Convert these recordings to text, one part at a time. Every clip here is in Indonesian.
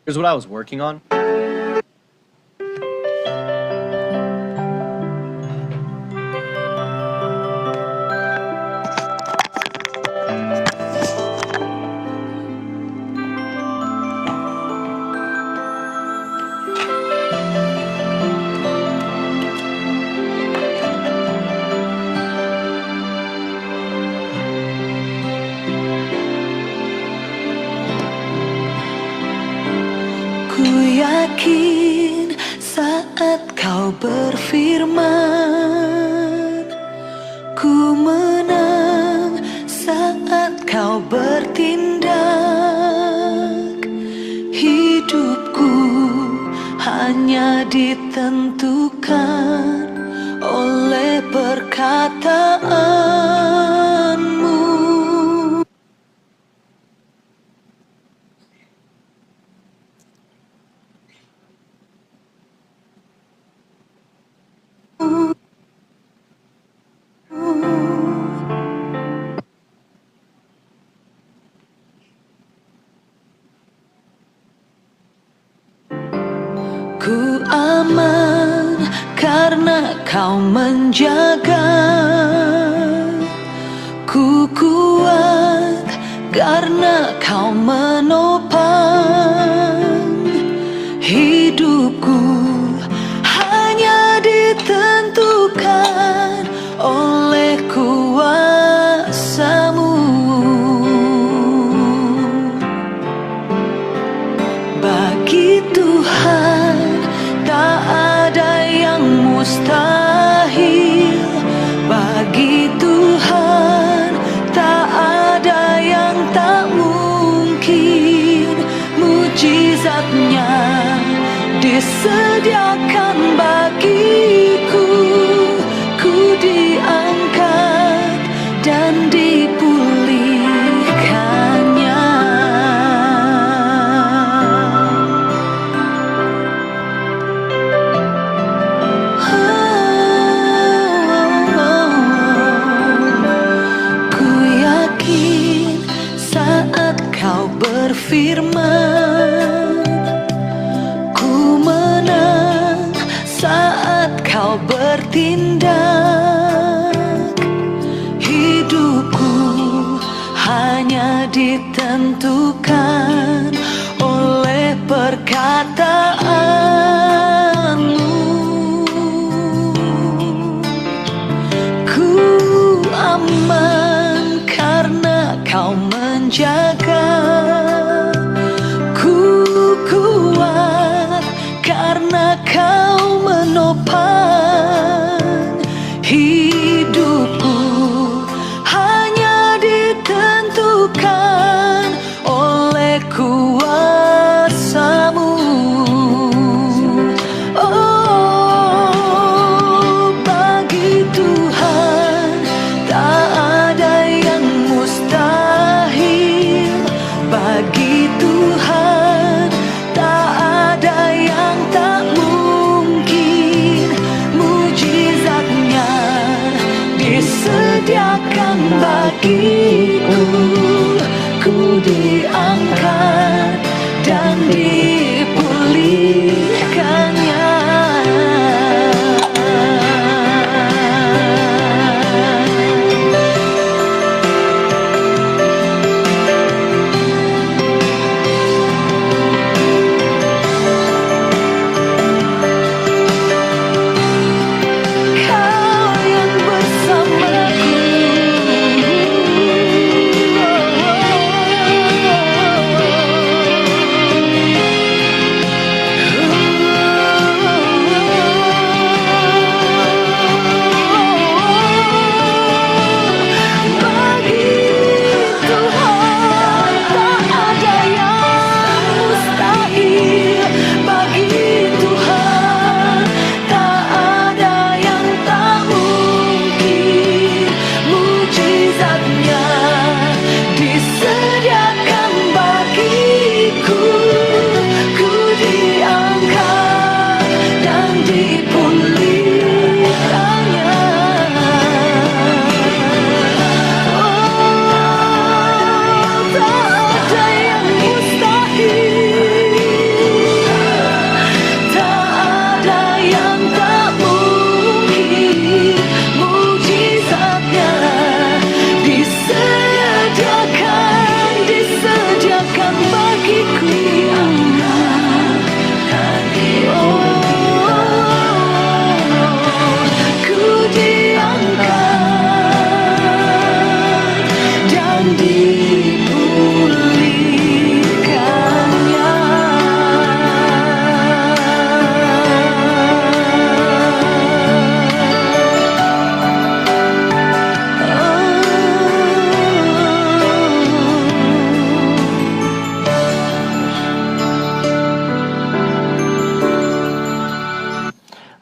Here's what I was working on. Ku yakin saat kau berfirman, ku menang saat kau bertindak. Hidupku hanya ditentukan oleh perkataanmu. Ku aman karena kau menjaga. Ku kuat karena kau menopang. Hidupku hanya ditentukan oleh kuasa-Mu. Bagi Tuhan tak ada yang mustahil. Bagi Tuhan tak ada yang tak mungkin. Mujizatnya disediakan bagiku. Ku diangkat dan dipulihkannya. Ku yakin saat kau berfirman, ku menang saat kau bertindak. Hidupku hanya ditentukan oleh perkataanmu. Ku aman karena kau menjaga. Ku kuat karena kau menopang. Hidupku hanya ditentukan oleh kuasa-Mu. Oh, bagi Tuhan tak ada yang mustahil. Bagi Tuhan tak ada yang tak mungkin. Mujizatnya disediakan bagiku. Ku diangkat dan dipulihkannya. Kau yang bersamaku.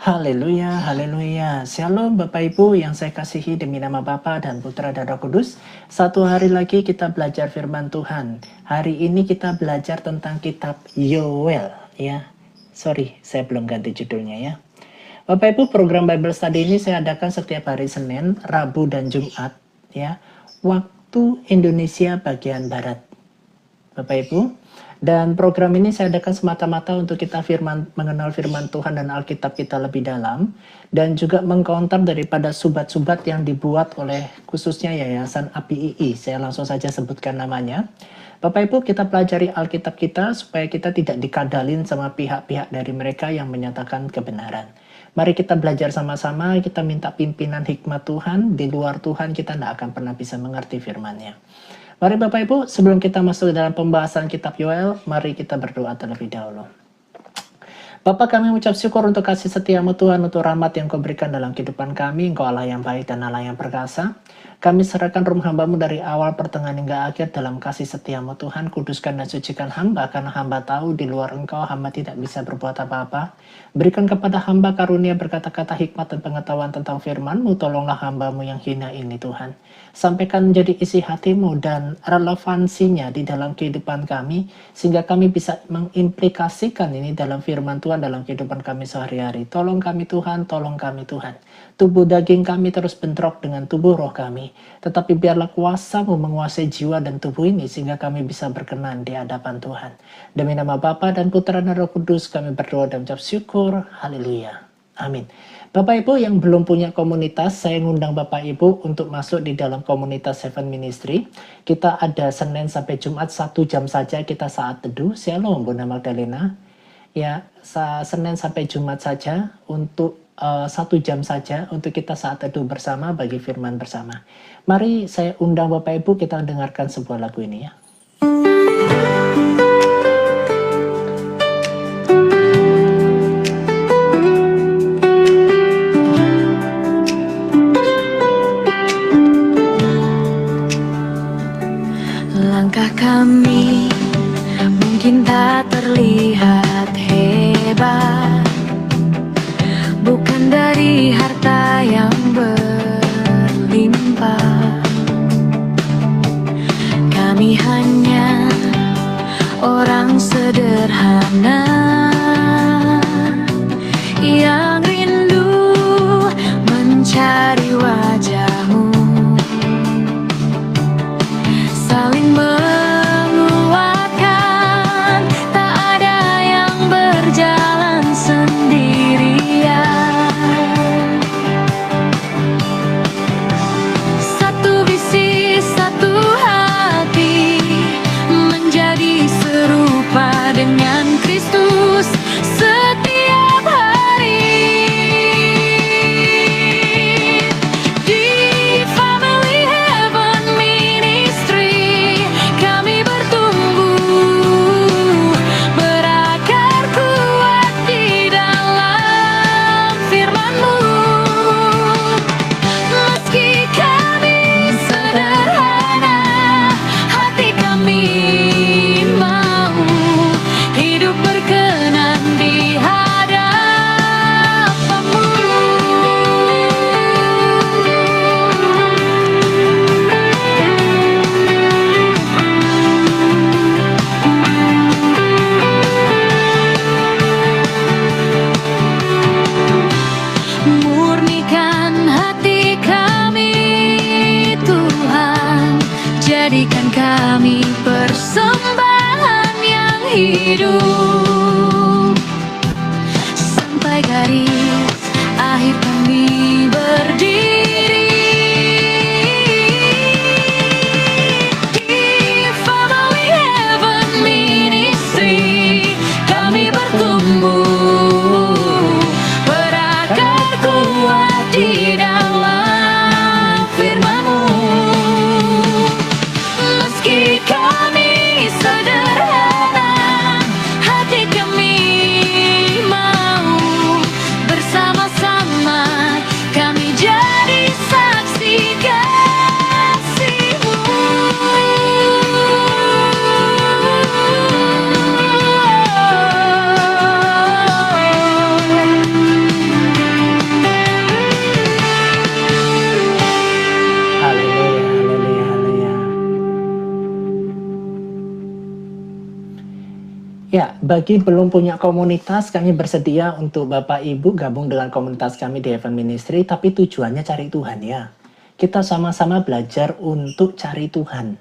Haleluya, haleluya. Shalom Bapak Ibu yang saya kasihi demi nama Bapa dan Putra dan Roh Kudus. Satu hari lagi kita belajar firman Tuhan. Hari ini kita belajar tentang kitab Yoel ya. Sorry, saya belum ganti judulnya ya. Bapak Ibu, program Bible Study ini saya adakan setiap hari Senin, Rabu dan Jumat ya. Waktu Indonesia bagian barat. Bapak Ibu, dan program ini saya adakan semata-mata untuk kita mengenal firman Tuhan dan Alkitab kita lebih dalam, dan juga mengcounter daripada subat-subat yang dibuat oleh khususnya Yayasan APII. Saya langsung saja sebutkan namanya. Bapak Ibu, kita pelajari Alkitab kita supaya kita tidak dikadalin sama pihak-pihak dari mereka yang menyatakan kebenaran. Mari kita belajar sama-sama, kita minta pimpinan hikmat Tuhan. Di luar Tuhan kita tidak akan pernah bisa mengerti firman-Nya. Mari Bapak Ibu, sebelum kita masuk dalam pembahasan kitab Yoel, mari kita berdoa terlebih dahulu. Bapa, kami mengucap syukur untuk kasih setiamu Tuhan, untuk rahmat yang kau berikan dalam kehidupan kami. Engkau Allah yang baik dan Allah yang perkasa. Kami serahkan rumah hamba-Mu dari awal pertengahan hingga akhir dalam kasih setiamu Tuhan. Kuduskan dan sucikan hamba, karena hamba tahu di luar Engkau hamba tidak bisa berbuat apa-apa. Berikan kepada hamba karunia berkata-kata hikmat dan pengetahuan tentang firman-Mu. Tolonglah hamba-Mu yang hina ini Tuhan. Sampaikan menjadi isi hati-Mu dan relevansinya di dalam kehidupan kami, sehingga kami bisa mengimplikasikan ini dalam firman Tuhan dalam kehidupan kami sehari-hari. Tolong kami Tuhan, tolong kami Tuhan. Tubuh daging kami terus bentrok dengan tubuh roh kami, tetapi biarlah kuasa-Mu menguasai jiwa dan tubuh ini sehingga kami bisa berkenan di hadapan Tuhan. Demi nama Bapa dan Putra dan Roh Kudus kami berdoa dan mengucap syukur. Haleluya. Amin. Bapak Ibu yang belum punya komunitas, saya ngundang Bapak Ibu untuk masuk di dalam komunitas Seven Ministry. Kita ada Senin sampai Jumat 1 jam saja kita saat teduh. Shalom Bunda Magdalena. Ya, Senin sampai Jumat saja untuk 1 jam saja untuk kita saat teduh bersama bagi firman bersama. Mari saya undang Bapak Ibu kita dengarkan sebuah lagu ini ya. Langkah kami mungkin tak terlihat hebat, bukan dari harta yang berlimpah. Kami hanya orang sederhana yang rindu mencari wajah-Mu, saling menguatkan, tak ada yang berjalan sendirian. Satu visi, satu hati, menjadi serupa dengan Kristus setiap hari. Di Family Heaven Ministry kami bertumbuh, berakar kuat di dalam firman-Mu. Meski kami sederhana, hati kami mau hidup berkenan di hadapan-Mu. Murnikan hati kami Tuhan, jadikan kami persembahan yang hidup, sampai garis akhir kami berdiri. Di Family Heaven Ministry kami bertumbuh, berakar kuat di dalam firman-Mu. Meski kami sederhana, hati kami mau bersama-sama kami jadi Ya, bagi belum punya komunitas, kami bersedia untuk Bapak Ibu gabung dengan komunitas kami di Heaven Ministry, tapi tujuannya cari Tuhan ya. Kita sama-sama belajar untuk cari Tuhan.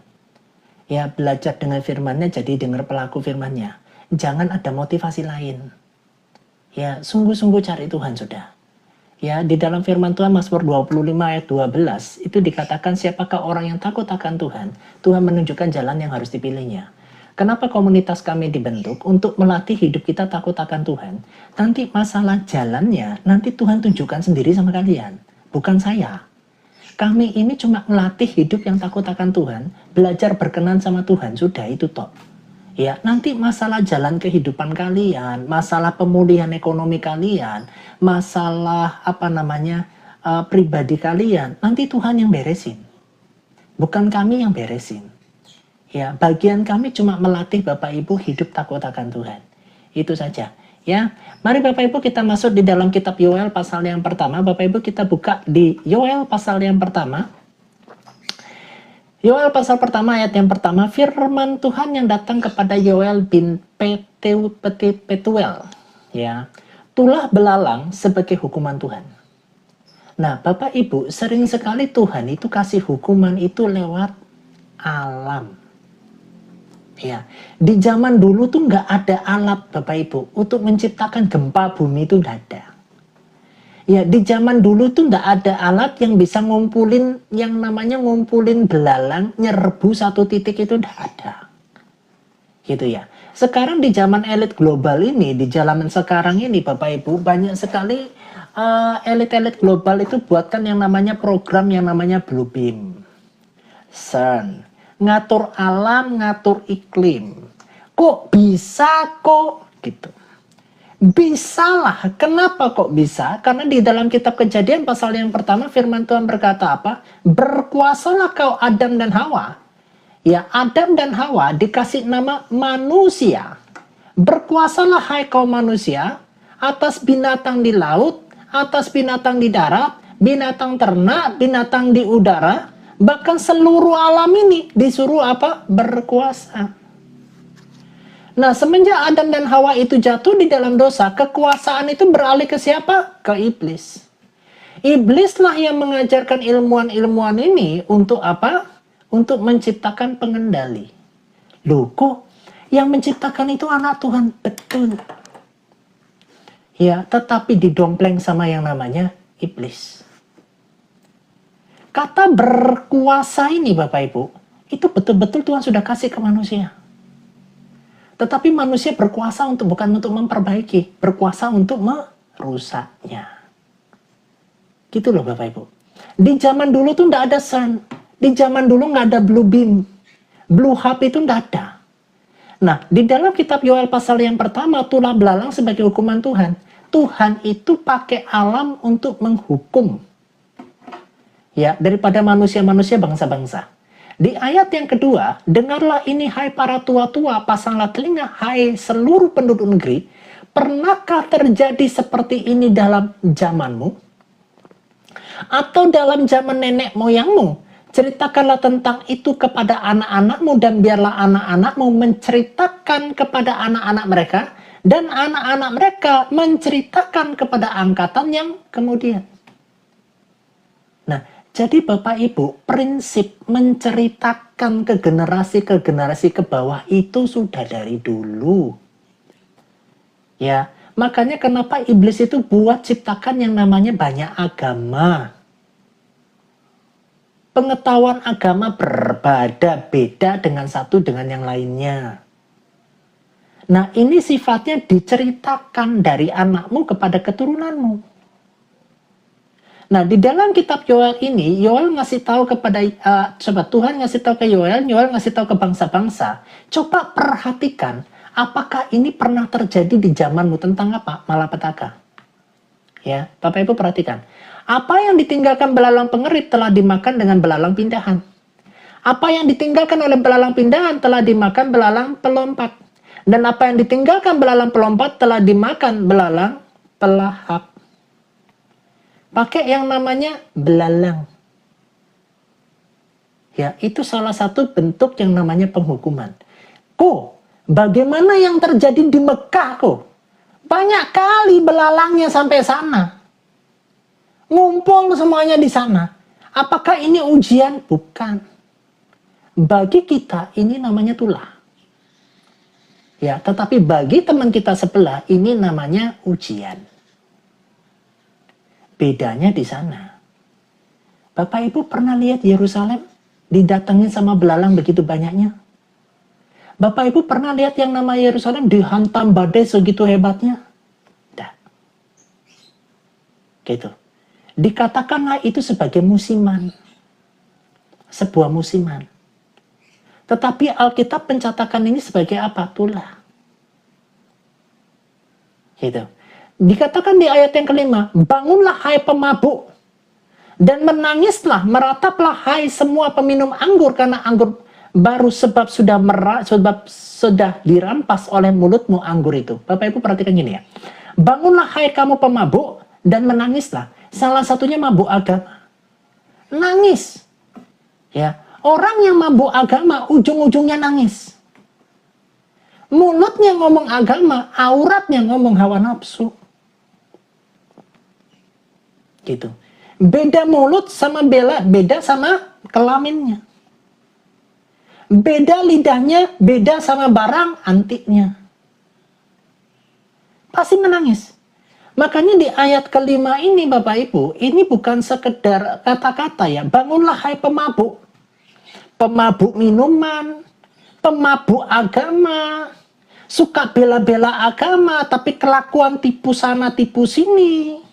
Ya, belajar dengan firman-Nya, jadi dengar pelaku firman-Nya. Jangan ada motivasi lain. Ya, sungguh-sungguh cari Tuhan sudah. Ya, di dalam firman Tuhan Mazmur 25 ayat 12 itu dikatakan siapakah orang yang takut akan Tuhan? Tuhan menunjukkan jalan yang harus dipilihnya. Kenapa komunitas kami dibentuk? Untuk melatih hidup kita takut akan Tuhan. Nanti masalah jalannya, nanti Tuhan tunjukkan sendiri sama kalian. Bukan saya. Kami ini cuma melatih hidup yang takut akan Tuhan, belajar berkenan sama Tuhan, sudah itu toh. Ya, nanti masalah jalan kehidupan kalian, masalah pemulihan ekonomi kalian, masalah pribadi kalian, nanti Tuhan yang beresin. Bukan kami yang beresin. Ya, bagian kami cuma melatih Bapak Ibu hidup takut akan Tuhan. Itu saja. Ya, mari Bapak Ibu kita masuk di dalam kitab Yoel pasal yang pertama. Bapak Ibu kita buka di Yoel pasal yang pertama. Yoel pasal pertama ayat yang pertama, firman Tuhan yang datang kepada Yoel bin Petuel. Ya, tulah belalang sebagai hukuman Tuhan. Nah, Bapak Ibu, sering sekali Tuhan itu kasih hukuman itu lewat alam. Ya, di zaman dulu tuh nggak ada alat Bapak Ibu untuk menciptakan gempa bumi itu nggak ada. Ya, di zaman dulu tuh nggak ada alat yang bisa ngumpulin yang namanya ngumpulin belalang nyerbu satu titik itu nggak ada. Gitu ya. Sekarang di zaman elit global ini, di zaman sekarang ini Bapak Ibu banyak sekali elit-elit global itu buatkan yang namanya program yang namanya Bluebeam, CERN. Ngatur alam, ngatur iklim. Kok bisa kok? Gitu. Bisalah. Kenapa kok bisa? Karena di dalam kitab Kejadian pasal yang pertama firman Tuhan berkata apa? Berkuasalah kau Adam dan Hawa. Ya, Adam dan Hawa dikasih nama manusia. Berkuasalah hai kau manusia atas binatang di laut, atas binatang di darat, binatang ternak, binatang di udara. Bahkan seluruh alam ini disuruh apa? Berkuasa. Nah, semenjak Adam dan Hawa itu jatuh di dalam dosa, kekuasaan itu beralih ke siapa? Ke iblis. Iblislah yang mengajarkan ilmuwan-ilmuwan ini untuk apa? Untuk menciptakan pengendali. Loh, kok yang menciptakan itu anak Tuhan? Betul. Ya, tetapi didompleng sama yang namanya iblis. Kata berkuasa ini Bapak Ibu, itu betul-betul Tuhan sudah kasih ke manusia. Tetapi manusia berkuasa bukan untuk memperbaiki, berkuasa untuk merusaknya. Gitu loh Bapak Ibu. Di zaman dulu tuh nggak ada sun, di zaman dulu nggak ada blue beam, blue hub itu nggak ada. Nah, di dalam kitab Yoel pasal yang pertama, tulah belalang sebagai hukuman Tuhan. Tuhan itu pakai alam untuk menghukum. Ya, daripada manusia-manusia bangsa-bangsa. Di ayat yang kedua, dengarlah ini hai para tua-tua, pasanglah telinga hai seluruh penduduk negeri. Pernahkah terjadi seperti ini dalam zamanmu? Atau dalam zaman nenek moyangmu? Ceritakanlah tentang itu kepada anak-anakmu dan biarlah anak-anakmu menceritakan kepada anak-anak mereka dan anak-anak mereka menceritakan kepada angkatan yang kemudian. Nah, jadi Bapak Ibu, prinsip menceritakan ke generasi ke bawah itu sudah dari dulu. Ya, makanya kenapa iblis itu buat ciptakan yang namanya banyak agama. Pengetahuan agama beda dengan satu dengan yang lainnya. Nah, ini sifatnya diceritakan dari anakmu kepada keturunanmu. Nah, di dalam kitab Yoel ini, Yoel ngasih tahu kepada Tuhan ngasih tahu ke Yoel ngasih tahu ke bangsa-bangsa. Coba perhatikan, apakah ini pernah terjadi di zamanmu tentang apa? Malapetaka. Ya, Bapak Ibu perhatikan. Apa yang ditinggalkan belalang pengerit telah dimakan dengan belalang pindahan. Apa yang ditinggalkan oleh belalang pindahan telah dimakan belalang pelompat. Dan apa yang ditinggalkan belalang pelompat telah dimakan belalang pelahap. Pakai yang namanya belalang. Ya, itu salah satu bentuk yang namanya penghukuman. Kok Bagaimana yang terjadi di Mekah kok? Banyak kali belalangnya sampai sana. Ngumpul semuanya di sana. Apakah ini ujian? Bukan. Bagi kita ini namanya tulah. Ya, tetapi bagi teman kita sebelah ini namanya ujian. Bedanya di sana. Bapak Ibu pernah lihat Yerusalem didatengin sama belalang begitu banyaknya? Bapak Ibu pernah lihat yang nama Yerusalem dihantam badai segitu hebatnya? Tidak. Gitu. Dikatakanlah itu sebagai musiman. Sebuah musiman. Tetapi Alkitab mencatatkan ini sebagai apa? Tulah. Gitu. Dikatakan di ayat yang kelima, bangunlah hai pemabuk, dan menangislah, merataplah hai semua peminum anggur, karena anggur baru sebab sudah dirampas oleh mulutmu anggur itu. Bapak Ibu perhatikan gini ya. Bangunlah hai kamu pemabuk, dan menangislah. Salah satunya mabuk agama. Nangis. Ya. Orang yang mabuk agama ujung-ujungnya nangis. Mulutnya ngomong agama, auratnya ngomong hawa nafsu. Gitu. Beda mulut sama beda sama kelaminnya. Beda lidahnya, beda sama barang antiknya. Pasti menangis. Makanya di ayat kelima ini Bapak Ibu, ini bukan sekedar kata-kata ya. Bangunlah hai pemabuk. Pemabuk minuman, pemabuk agama, suka bela-bela agama, tapi kelakuan tipu sana tipu sini.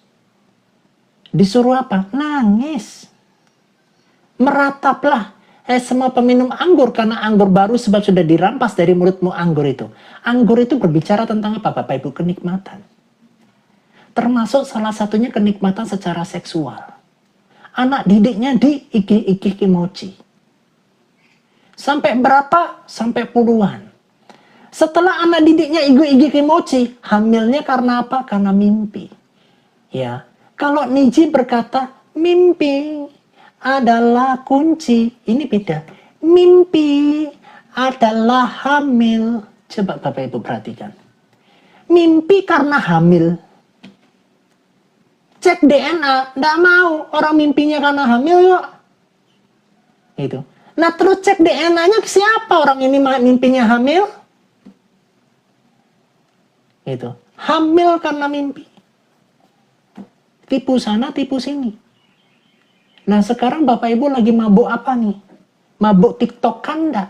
Disuruh apa? Nangis. Merataplah semua peminum anggur, karena anggur baru sebab sudah dirampas dari mulutmu anggur itu. Anggur itu berbicara tentang apa Bapak Ibu? Kenikmatan. Termasuk salah satunya kenikmatan secara seksual. Anak didiknya diigih-igih kimochi. Sampai berapa? Sampai puluhan. Setelah anak didiknya igih-igih kimochi, hamilnya karena apa? Karena mimpi. Ya, kalau Niji berkata, mimpi adalah kunci. Ini beda. Mimpi adalah hamil. Coba Bapak Ibu perhatikan. Mimpi karena hamil. Cek DNA, nggak mau. Orang mimpinya karena hamil yuk. Itu. Nah terus cek DNA-nya siapa orang ini mimpinya hamil? Itu. Hamil karena mimpi. Tipu sana, tipu sini. Nah sekarang Bapak Ibu lagi mabuk apa nih? Mabuk TikTok kan enggak?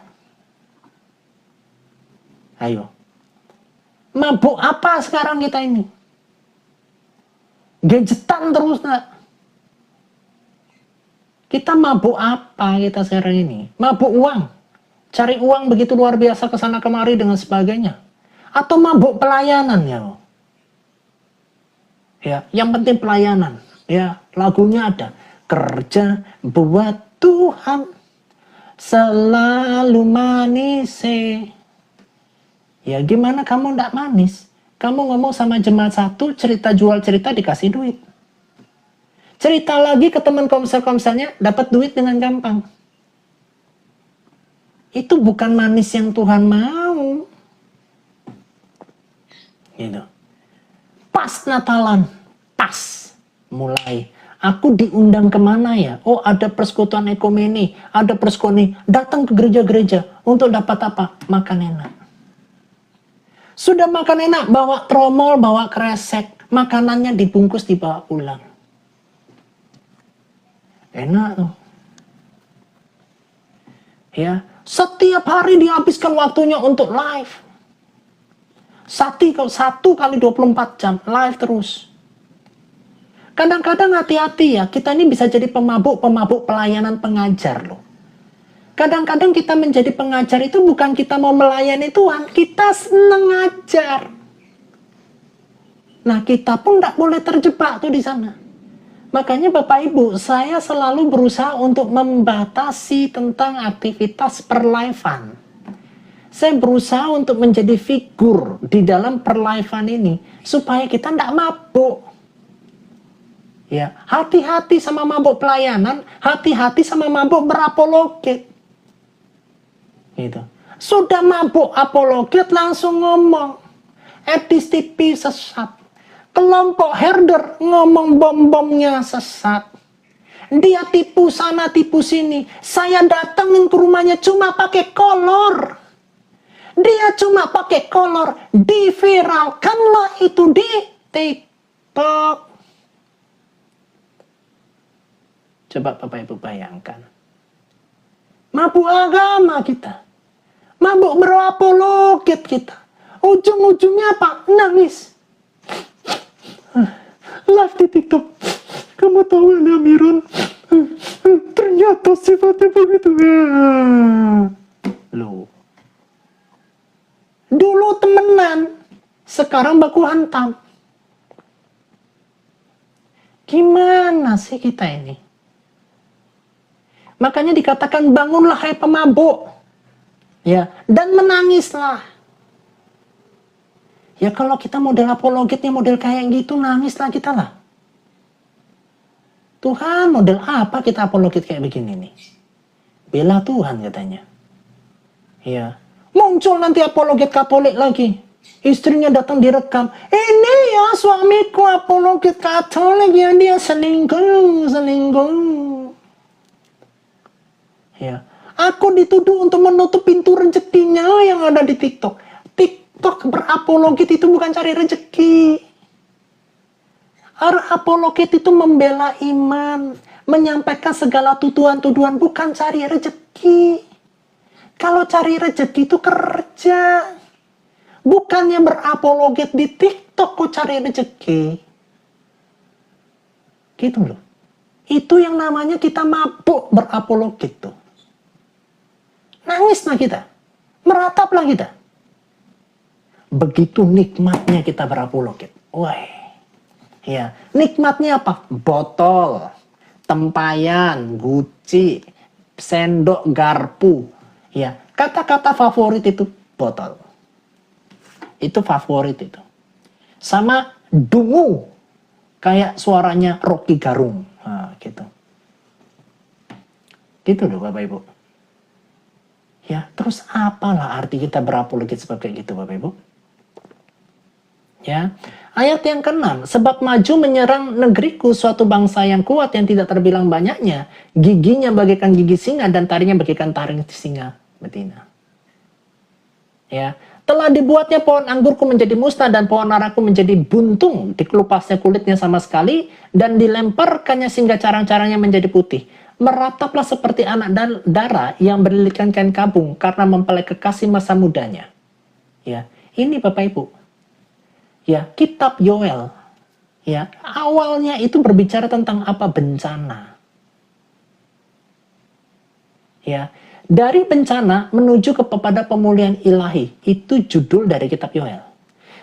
Ayo. Mabuk apa sekarang kita ini? Gadgetan terus enggak? Kita mabuk apa kita sekarang ini? Mabuk uang. Cari uang begitu luar biasa ke sana kemari dengan sebagainya. Atau mabuk pelayanan ya. Ya, yang penting pelayanan. Ya, lagunya ada. Kerja buat Tuhan selalu manis. Ya, gimana kamu ndak manis? Kamu ngomong sama jemaat satu, cerita jual cerita dikasih duit. Cerita lagi ke teman komsel-komselnya, dapat duit dengan gampang. Itu bukan manis yang Tuhan mau. Gitu. Pas Natalan, pas mulai. Aku diundang kemana ya? Oh ada persekutuan ekumeni, ada persekutuan, datang ke gereja-gereja untuk dapat apa? Makan enak. Sudah makan enak, bawa tromol, bawa kresek, makanannya dibungkus dibawa pulang. Enak tuh. Ya, setiap hari dihabiskan waktunya untuk live. 1 kali 24 jam live terus. Kadang-kadang hati-hati ya, kita ini bisa jadi pemabuk pelayanan pengajar loh. Kadang-kadang kita menjadi pengajar itu bukan kita mau melayani Tuhan, kita senang ngajar. Nah, kita pun tidak boleh terjebak tuh di sana. Makanya Bapak Ibu, saya selalu berusaha untuk membatasi tentang aktivitas perlivean. Saya berusaha untuk menjadi figur di dalam perlivean ini supaya kita tidak mabuk. Ya, hati-hati sama mabuk pelayanan, hati-hati sama mabuk berapologet. Gitu. Sudah mabuk apologet langsung ngomong. Etis TV sesat. Kelompok herder ngomong bom-bomnya sesat. Dia tipu sana tipu sini. Saya datengin ke rumahnya cuma pakai kolor. Dia cuma pakai kolor. Diviralkanlah itu di TikTok. Coba Bapak Ibu bayangkan. Mabuk agama kita. Mabuk berapologet kita. Ujung-ujungnya apa? Nangis. Live di TikTok. Kamu tahu ini Amiron? Ternyata sifatnya begitu. Loh. Dulu temenan. Sekarang baku hantam. Gimana sih kita ini? Makanya dikatakan bangunlah hai pemabuk. Ya, dan menangislah. Ya kalau kita model apologetnya model kayak gitu, nangislah kita lah. Tuhan, model apa kita apologet kayak begini nih? Bela Tuhan katanya. Ya, muncul nanti apologet Katolik lagi. Istrinya datang direkam. Ini ya suamiku apologet Katolik ya, dia selingkuh. Ya, aku dituduh untuk menutup pintu rezekinya yang ada di TikTok. TikTok berapologet itu bukan cari rezeki. Apologet itu membela iman, menyampaikan segala tuduhan-tuduhan, bukan cari rezeki. Kalau cari rezeki itu kerja. Bukannya berapologet di TikTok kok cari rezeki. Gitu loh. Itu yang namanya kita mabuk berapologet tuh. Nangislah kita. Merataplah kita. Begitu nikmatnya kita berapologet. Wah. Ya, nikmatnya apa? Botol, tempayan, guci, sendok, garpu. Ya, kata-kata favorit itu botol. Itu favorit itu. Sama dungu. Kayak suaranya Rocky Garung. Nah, gitu. Gitu loh Bapak Ibu. Ya, terus apalah arti kita berapologet seperti itu Bapak Ibu? Ya, ayat yang ke-6, sebab maju menyerang negeriku suatu bangsa yang kuat yang tidak terbilang banyaknya, giginya bagaikan gigi singa dan taringnya bagaikan taring singa betina. Ya, telah dibuatnya pohon anggurku menjadi musnah dan pohon araku menjadi buntung, dikelupasnya kulitnya sama sekali dan dilemparkannya sehingga carang-carangnya menjadi putih. Merataplah seperti anak dara yang berlilitkan kain kabung karena mempelai kekasih masa mudanya. Ya, ini Bapak Ibu. Ya, kitab Yoel. Ya, awalnya itu berbicara tentang apa? Bencana. Ya, dari bencana menuju kepada pemulihan ilahi. Itu judul dari kitab Yoel.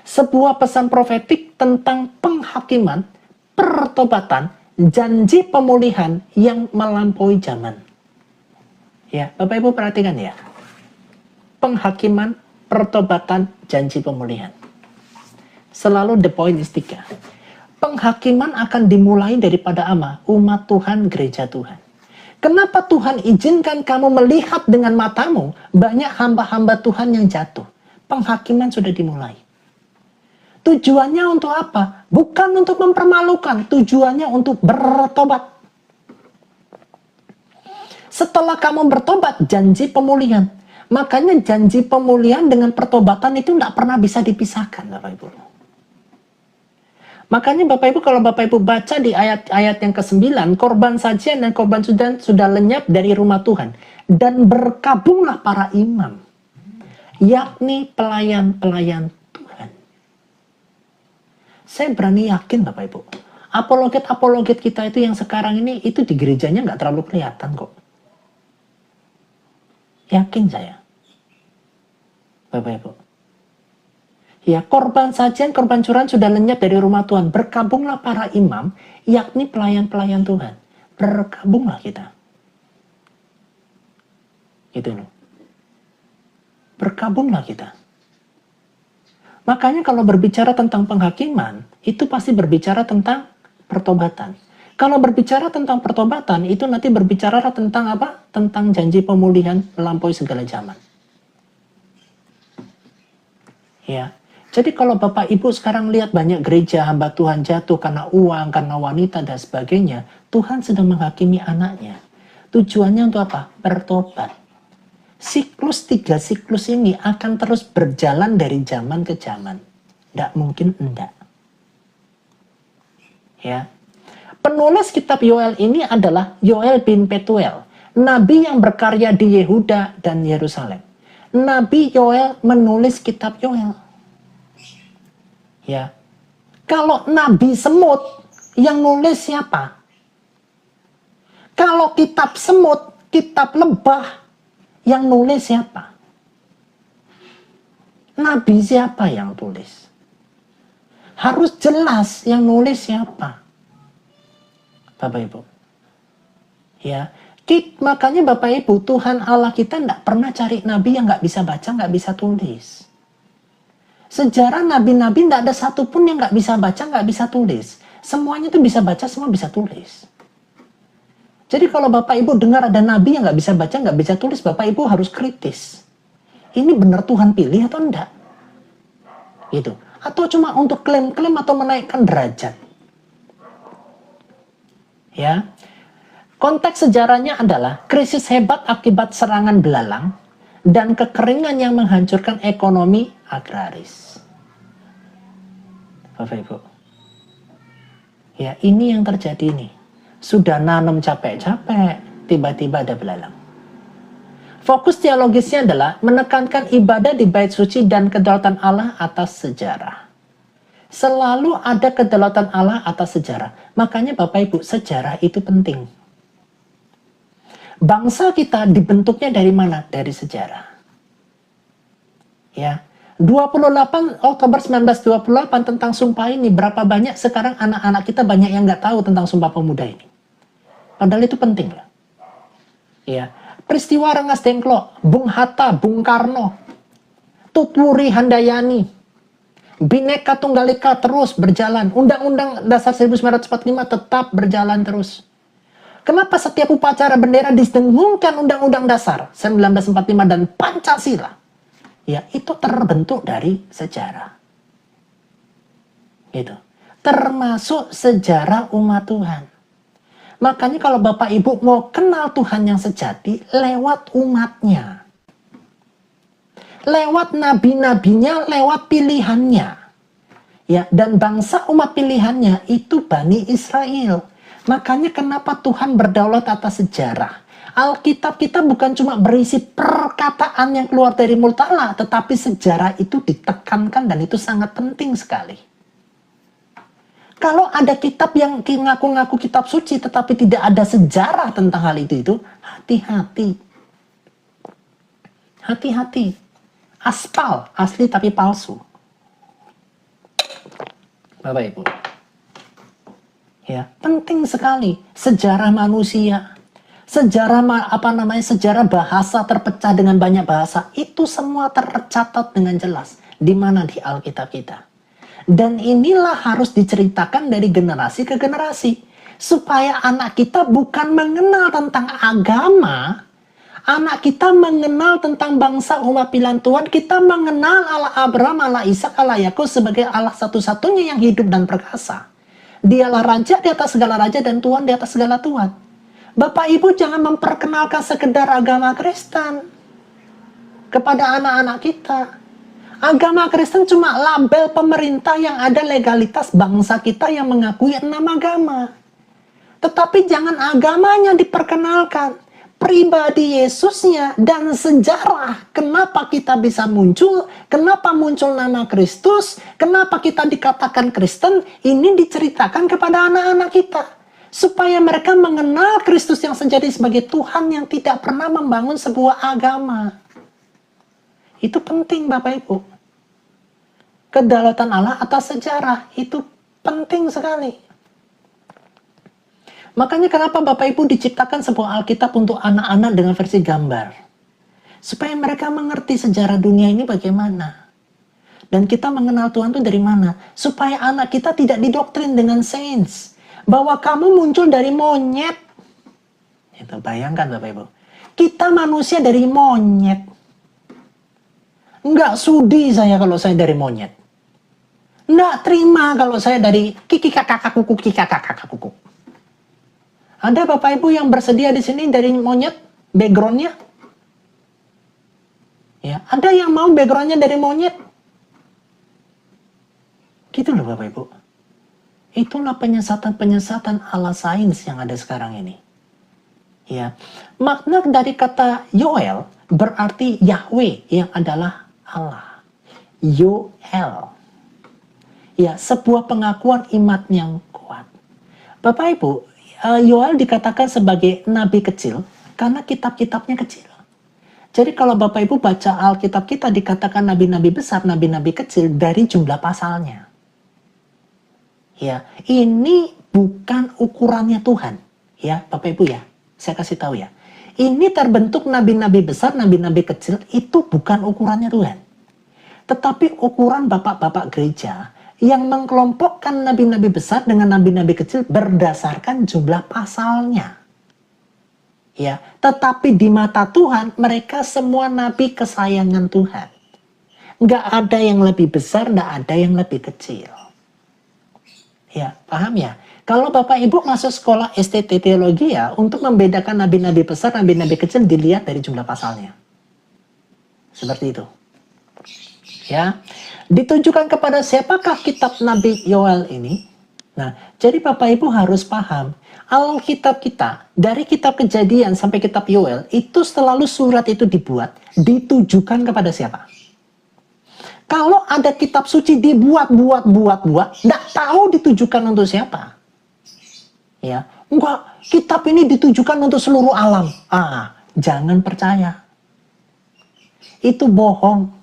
Sebuah pesan profetik tentang penghakiman, pertobatan, janji pemulihan yang melampaui zaman. Ya, Bapak Ibu perhatikan ya. Penghakiman, pertobatan, janji pemulihan. Selalu the point is 3. Penghakiman akan dimulai daripada umat Tuhan, gereja Tuhan. Kenapa Tuhan izinkan kamu melihat dengan matamu banyak hamba-hamba Tuhan yang jatuh? Penghakiman sudah dimulai. Tujuannya untuk apa? Bukan untuk mempermalukan, tujuannya untuk bertobat. Setelah kamu bertobat, janji pemulihan. Makanya janji pemulihan dengan pertobatan itu tidak pernah bisa dipisahkan, Bapak Ibu. Makanya Bapak Ibu, kalau Bapak Ibu baca di ayat-ayat yang ke-9, korban sajian dan korban sudah lenyap dari rumah Tuhan. Dan berkabunglah para imam, yakni pelayan-pelayan Tuhan. Saya berani yakin Bapak Ibu, apologet-apologet kita itu yang sekarang ini, itu di gerejanya nggak terlalu kelihatan kok. Yakin saya. Bapak Ibu. Ya, korban sajian, korban curahan sudah lenyap dari rumah Tuhan. Berkabunglah para imam, yakni pelayan-pelayan Tuhan. Berkabunglah kita. Gitu loh. Berkabunglah kita. Makanya kalau berbicara tentang penghakiman, itu pasti berbicara tentang pertobatan. Kalau berbicara tentang pertobatan, itu nanti berbicara tentang apa? Tentang janji pemulihan melampaui segala zaman. Ya. Jadi kalau Bapak Ibu sekarang lihat banyak gereja hamba Tuhan jatuh karena uang, karena wanita dan sebagainya, Tuhan sedang menghakimi anaknya. Tujuannya untuk apa? Bertobat. Siklus 3 siklus ini akan terus berjalan dari zaman ke zaman. Tidak mungkin enggak. Ya. Penulis kitab Yoel ini adalah Yoel bin Petuel, nabi yang berkarya di Yehuda dan Yerusalem. Nabi Yoel menulis kitab Yoel. Ya. Kalau nabi semut yang nulis siapa? Kalau kitab semut, kitab lebah yang nulis siapa? Nabi siapa yang tulis? Harus jelas yang nulis siapa. Bapak Ibu. Ya, makanya Bapak Ibu, Tuhan Allah kita tidak pernah cari nabi yang nggak bisa baca, nggak bisa tulis. Sejarah nabi-nabi tidak ada satupun yang nggak bisa baca, nggak bisa tulis. Semuanya itu bisa baca, semua bisa tulis. Jadi kalau Bapak Ibu dengar ada nabi yang nggak bisa baca, nggak bisa tulis, Bapak Ibu harus kritis. Ini benar Tuhan pilih atau enggak? Gitu. Atau cuma untuk klaim-klaim atau menaikkan derajat. Ya. Konteks sejarahnya adalah krisis hebat akibat serangan belalang dan kekeringan yang menghancurkan ekonomi agraris. Bapak Ibu. Ya, ini yang terjadi nih. Sudah nanam capek-capek, tiba-tiba ada belalang. Fokus teologisnya adalah menekankan ibadah di bait suci dan kedaulatan Allah atas sejarah. Selalu ada kedaulatan Allah atas sejarah. Makanya Bapak Ibu, sejarah itu penting. Bangsa kita dibentuknya dari mana? Dari sejarah. Ya, 28 Oktober 1928 tentang sumpah ini, berapa banyak sekarang anak-anak kita banyak yang nggak tahu tentang Sumpah Pemuda ini. Padahal itu penting lah. Ya, peristiwa Rengas Dengklok, Bung Hatta, Bung Karno, Tutwuri Handayani, Bhinneka Tunggal Ika terus berjalan. Undang-Undang Dasar 1945 tetap berjalan terus. Kenapa setiap upacara bendera didengungkan Undang-Undang Dasar 1945 dan Pancasila? Ya, itu terbentuk dari sejarah. Gitu. Termasuk sejarah umat Tuhan. Makanya kalau Bapak Ibu mau kenal Tuhan yang sejati, lewat umatnya. Lewat nabi-nabinya, lewat pilihannya. Ya, dan bangsa umat pilihannya itu Bani Israel. Makanya kenapa Tuhan berdaulat atas sejarah. Alkitab kita bukan cuma berisi perkataan yang keluar dari mulut Allah, tetapi sejarah itu ditekankan dan itu sangat penting sekali. Kalau ada kitab yang ngaku-ngaku kitab suci tetapi tidak ada sejarah tentang hal itu hati-hati. Hati-hati. Aspal, asli tapi palsu. Bapak Ibu. Ya, penting sekali sejarah manusia. Sejarah sejarah bahasa terpecah dengan banyak bahasa, itu semua tercatat dengan jelas di mana di Alkitab kita. Dan inilah harus diceritakan dari generasi ke generasi. Supaya anak kita bukan mengenal tentang agama. Anak kita mengenal tentang bangsa umat pilihan Tuhan. Kita mengenal Allah Abraham, Allah Ishak, Allah Yakub sebagai Allah satu-satunya yang hidup dan perkasa. Dialah Raja di atas segala Raja dan Tuhan di atas segala Tuhan. Bapak Ibu jangan memperkenalkan sekedar agama Kristen kepada anak-anak kita. Agama Kristen cuma label pemerintah yang ada legalitas bangsa kita yang mengakui 6 agama. Tetapi jangan agamanya diperkenalkan. Pribadi Yesusnya dan sejarah. Kenapa kita bisa muncul? Kenapa muncul nama Kristus? Kenapa kita dikatakan Kristen? Ini diceritakan kepada anak-anak kita. Supaya mereka mengenal Kristus yang sejati sebagai Tuhan yang tidak pernah membangun sebuah agama. Itu penting Bapak Ibu. Kedaulatan Allah atas sejarah itu penting sekali. Makanya kenapa Bapak Ibu diciptakan sebuah Alkitab untuk anak-anak dengan versi gambar. Supaya mereka mengerti sejarah dunia ini bagaimana. Dan kita mengenal Tuhan itu dari mana. Supaya anak kita tidak didoktrin dengan sains. Bahwa kamu muncul dari monyet. Itu bayangkan Bapak Ibu. Kita manusia dari monyet. Nggak sudi saya kalau saya dari monyet. Nggak terima kalau saya dari kiki kakak kuku, kiki kakak kuku. Ada Bapak Ibu yang bersedia di sini dari monyet backgroundnya? Ya, ada yang mau backgroundnya dari monyet? Gitu loh Bapak Ibu. Itulah penyesatan-penyesatan ala sains yang ada sekarang ini. Ya, makna dari kata Yoel berarti Yahweh yang adalah Allah. Yoel. Ya, sebuah pengakuan iman yang kuat. Bapak Ibu, Yoel dikatakan sebagai nabi kecil karena kitab-kitabnya kecil. Jadi kalau Bapak Ibu baca Alkitab kita dikatakan nabi-nabi besar, nabi-nabi kecil dari jumlah pasalnya. Ya, ini bukan ukurannya Tuhan. Ya, Bapak Ibu ya, saya kasih tahu ya. Ini terbentuk nabi-nabi besar, nabi-nabi kecil itu bukan ukurannya Tuhan. Tetapi ukuran bapak-bapak gereja yang mengkelompokkan nabi-nabi besar dengan nabi-nabi kecil berdasarkan jumlah pasalnya. Ya, tetapi di mata Tuhan mereka semua nabi kesayangan Tuhan. Nggak ada yang lebih besar, nggak ada yang lebih kecil. Ya, paham ya? Kalau Bapak Ibu masuk sekolah STT Teologi ya, untuk membedakan nabi-nabi besar, nabi-nabi kecil dilihat dari jumlah pasalnya. Seperti itu. Ya, ditujukan kepada siapakah kitab Nabi Yoel ini? Nah, jadi Bapak Ibu harus paham, Alkitab kita, dari kitab Kejadian sampai kitab Yoel, itu selalu surat itu dibuat, ditujukan kepada siapa? Kalau ada kitab suci dibuat, nggak tahu ditujukan untuk siapa. Ya, enggak, kitab ini ditujukan untuk seluruh alam. Jangan percaya. Itu bohong.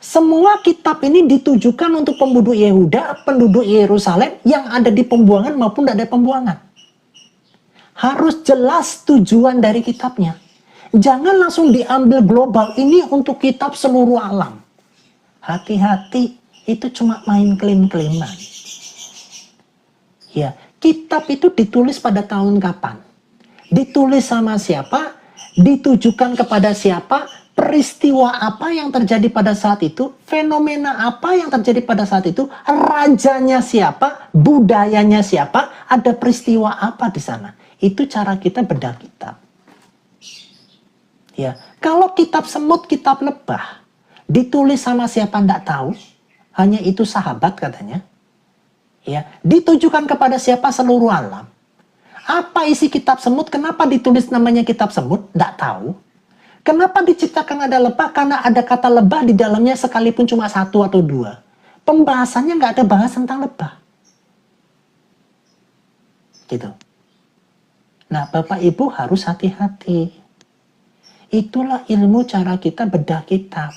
Semua kitab ini ditujukan untuk penduduk Yehuda, penduduk Yerusalem yang ada di pembuangan maupun tidak ada pembuangan. Harus jelas tujuan dari kitabnya. Jangan langsung diambil global, ini untuk kitab seluruh alam. Hati-hati, itu cuma main klaim-klaiman. Ya, kitab itu ditulis pada tahun kapan? Ditulis sama siapa? Ditujukan kepada siapa? Peristiwa apa yang terjadi pada saat itu, fenomena apa yang terjadi pada saat itu, rajanya siapa, budayanya siapa, ada peristiwa apa di sana. Itu cara kita bedah kitab. Ya, kalau kitab semut, kitab lebah, ditulis sama siapa nggak tahu, hanya itu sahabat katanya. Ya, ditujukan kepada siapa seluruh alam. Apa isi kitab semut? Kenapa ditulis namanya kitab semut? Nggak tahu. Kenapa diciptakan ada lebah? Karena ada kata lebah di dalamnya sekalipun cuma 1 atau 2. Pembahasannya nggak ada bahas tentang lebah. Gitu. Nah, Bapak Ibu harus hati-hati. Itulah ilmu cara kita bedah kitab.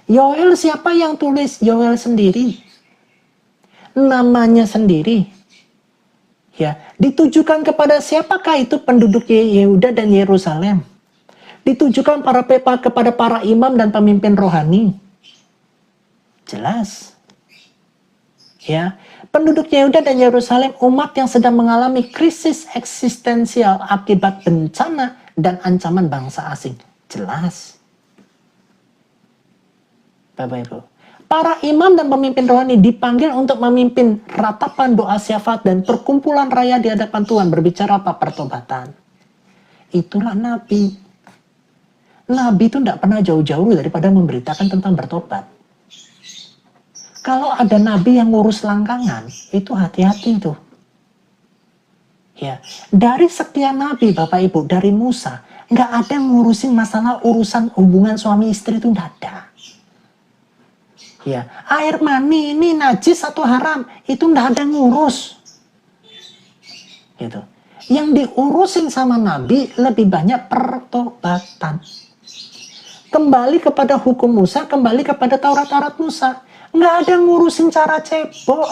Yoel siapa yang tulis? Yoel sendiri. Namanya sendiri. Ya, ditujukan kepada siapakah itu penduduk Yehuda dan Yerusalem? Ditujukan kepada para imam dan pemimpin rohani. Jelas. Ya, penduduk Yehuda dan Yerusalem umat yang sedang mengalami krisis eksistensial akibat bencana dan ancaman bangsa asing. Jelas. Bapak Ibu. Para imam dan pemimpin rohani dipanggil untuk memimpin ratapan doa syafaat dan perkumpulan raya di hadapan Tuhan berbicara apa? Pertobatan. Itulah nabi. Nabi itu tidak pernah jauh-jauh daripada memberitakan tentang bertobat. Kalau ada nabi yang ngurus langkangan, itu hati-hati itu. Ya, dari sekian nabi Bapak Ibu, dari Musa, nggak ada yang ngurusin masalah urusan hubungan suami istri itu nggak ada. Ya, air mani ini najis atau haram, itu nggak ada yang ngurus. Gitu. Yang diurusin sama nabi lebih banyak pertobatan. Kembali kepada hukum Musa, kembali kepada Taurat Musa. Nggak ada ngurusin cara cebok.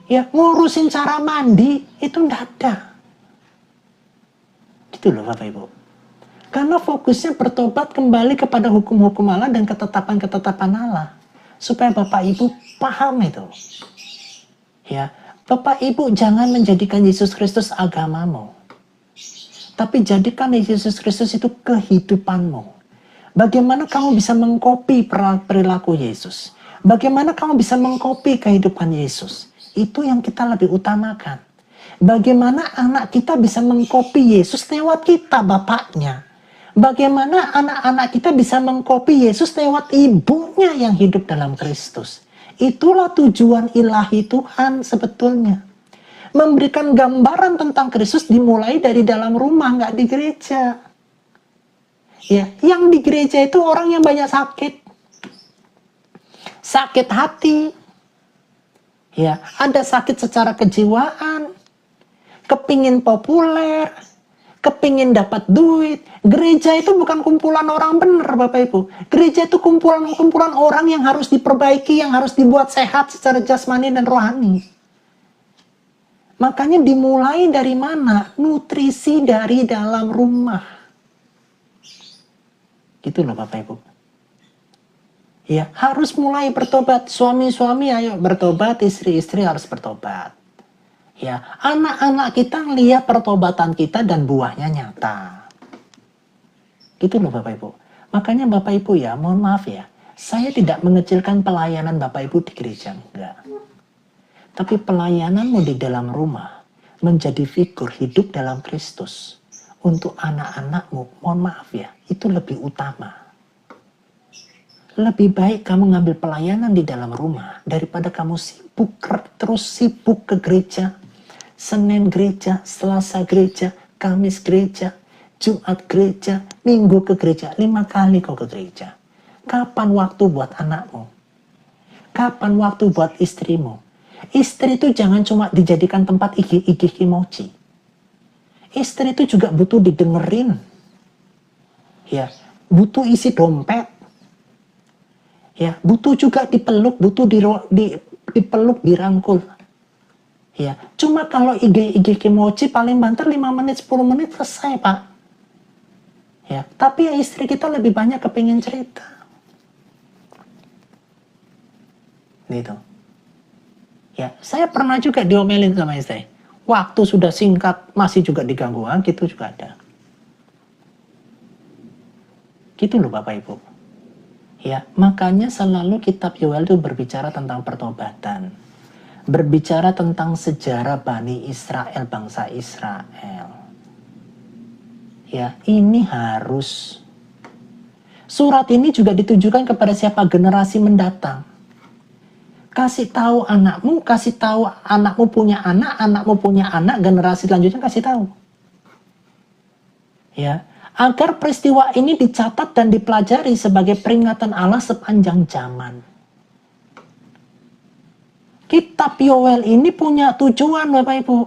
Ya, ngurusin cara mandi, itu nggak ada. Gitu loh Bapak Ibu. Karena fokusnya bertobat kembali kepada hukum-hukum Allah dan ketetapan-ketetapan Allah. Supaya Bapak Ibu paham itu. Ya, Bapak Ibu jangan menjadikan Yesus Kristus agamamu. Tapi jadikan Yesus Kristus itu kehidupanmu. Bagaimana kamu bisa mengkopi perilaku Yesus? Bagaimana kamu bisa mengkopi kehidupan Yesus? Itu yang kita lebih utamakan. Bagaimana anak kita bisa mengkopi Yesus lewat kita, bapaknya. Bagaimana anak-anak kita bisa mengkopi Yesus lewat ibunya yang hidup dalam Kristus. Itulah tujuan ilahi Tuhan sebetulnya. Memberikan gambaran tentang Kristus dimulai dari dalam rumah, nggak di gereja. Ya, yang di gereja itu orang yang banyak sakit. Sakit hati. Ya, ada sakit secara kejiwaan. Kepingin populer, kepingin dapat duit. Gereja itu bukan kumpulan orang benar, Bapak Ibu. Gereja itu kumpulan orang yang harus diperbaiki, yang harus dibuat sehat secara jasmani dan rohani. Makanya dimulai dari mana? Nutrisi dari dalam rumah. Gitu loh Bapak Ibu. Ya, harus mulai bertobat. Suami-suami ayo bertobat, istri-istri harus bertobat. Ya, anak-anak kita lihat pertobatan kita dan buahnya nyata. Gitu loh Bapak Ibu. Makanya Bapak Ibu ya, mohon maaf ya. Saya tidak mengecilkan pelayanan Bapak Ibu di gereja, enggak. Tapi pelayananmu di dalam rumah menjadi figur hidup dalam Kristus. Untuk anak-anakmu, mohon maaf ya, itu lebih utama. Lebih baik kamu ngambil pelayanan di dalam rumah daripada kamu terus sibuk ke gereja. Senin gereja, Selasa gereja, Kamis gereja, Jumat gereja, Minggu ke gereja. 5 kali kau ke gereja. Kapan waktu buat anakmu? Kapan waktu buat istrimu? Istri itu jangan cuma dijadikan tempat igih-igih kimochi. Istri itu juga butuh didengerin. Ya, butuh isi dompet. Ya, butuh juga dipeluk, butuh dipeluk, dirangkul. Ya, cuma kalau IG kimochi paling banter 5 menit, 10 menit selesai, Pak. Ya, tapi ya istri kita lebih banyak kepingin cerita. Gitu. Ya, saya pernah juga diomelin sama istri. Waktu sudah singkat, masih juga diganggu, gitu juga ada. Gitu loh Bapak Ibu. Ya, makanya selalu kitab Yoel itu berbicara tentang pertobatan. Berbicara tentang sejarah Bani Israel, bangsa Israel. Ya, ini harus. Surat ini juga ditujukan kepada siapa? Generasi mendatang. Kasih tahu anakmu punya anak, anakmu punya anak, generasi selanjutnya kasih tahu. Ya, agar peristiwa ini dicatat dan dipelajari sebagai peringatan Allah sepanjang zaman. Kitab Yoel ini punya tujuan Bapak Ibu.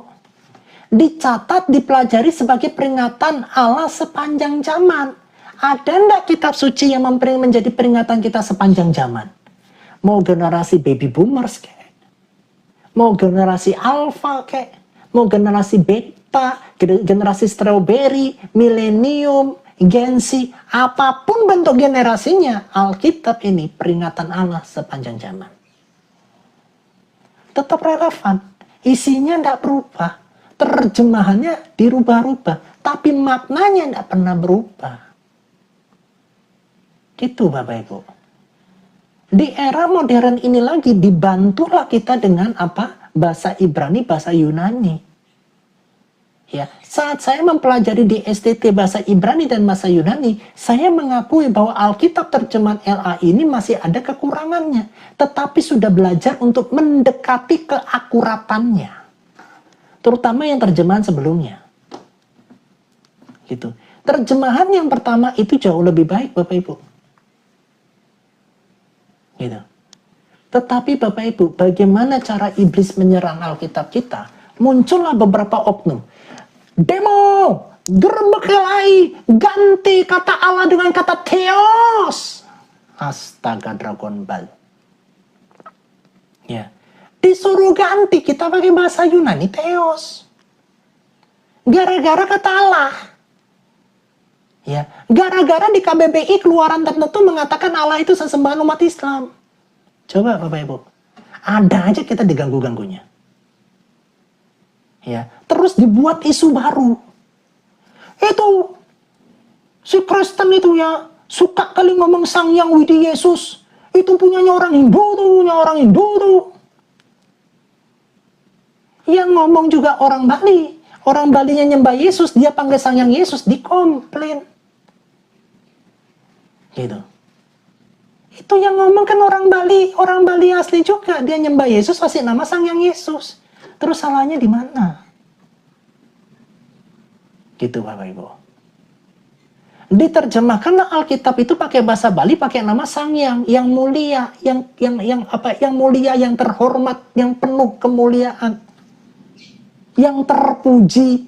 Dicatat, dipelajari sebagai peringatan Allah sepanjang zaman. Ada enggak kitab suci yang menjadi peringatan kita sepanjang zaman? Mau generasi baby boomers kayak, mau generasi alpha kayak, mau generasi beta, generasi strawberry, milenium, Gen Z, apapun bentuk generasinya, Alkitab ini peringatan Allah sepanjang zaman. Tetap relevan, isinya tidak berubah, terjemahannya dirubah-rubah, tapi maknanya tidak pernah berubah. Gitu Bapak Ibu. Di era modern ini lagi dibantulah kita dengan apa? Bahasa Ibrani, bahasa Yunani. Ya, saat saya mempelajari di STT bahasa Ibrani dan bahasa Yunani, saya mengakui bahwa Alkitab terjemahan LA ini masih ada kekurangannya, tetapi sudah belajar untuk mendekati keakuratannya. Terutama yang terjemahan sebelumnya. Gitu. Terjemahan yang pertama itu jauh lebih baik Bapak Ibu. Gitu. Tetapi Bapak Ibu, bagaimana cara iblis menyerang Alkitab kita? Muncullah beberapa oknum. Demo, gerbekilai, ganti kata Allah dengan kata theos. Astaga, Dragon Ball. Ya, disuruh ganti, kita pakai bahasa Yunani theos. Gara-gara kata Allah. Ya, gara-gara di KBBI keluaran tertentu mengatakan Allah itu sesembahan umat Islam. Coba Bapak Ibu, ada aja kita diganggu-ganggunya. Ya, terus dibuat isu baru. Itu si Kristen itu ya suka kali ngomong Sang Hyang Widi Yesus. Itu punyanya orang Hindu tuh. Yang ngomong juga orang Bali. Orang Balinya nyembah Yesus, dia panggil Sang Hyang Yesus, dikomplain. Gitu. Itu yang ngomong kan orang Bali asli juga. Dia nyembah Yesus, kasih nama Sang Hyang Yesus. Terus salahnya di mana? Gitu Bapak Ibu. Diterjemahkanlah Alkitab itu pakai bahasa Bali, pakai nama Sang Hyang, yang mulia, yang mulia, yang terhormat, yang penuh kemuliaan, yang terpuji.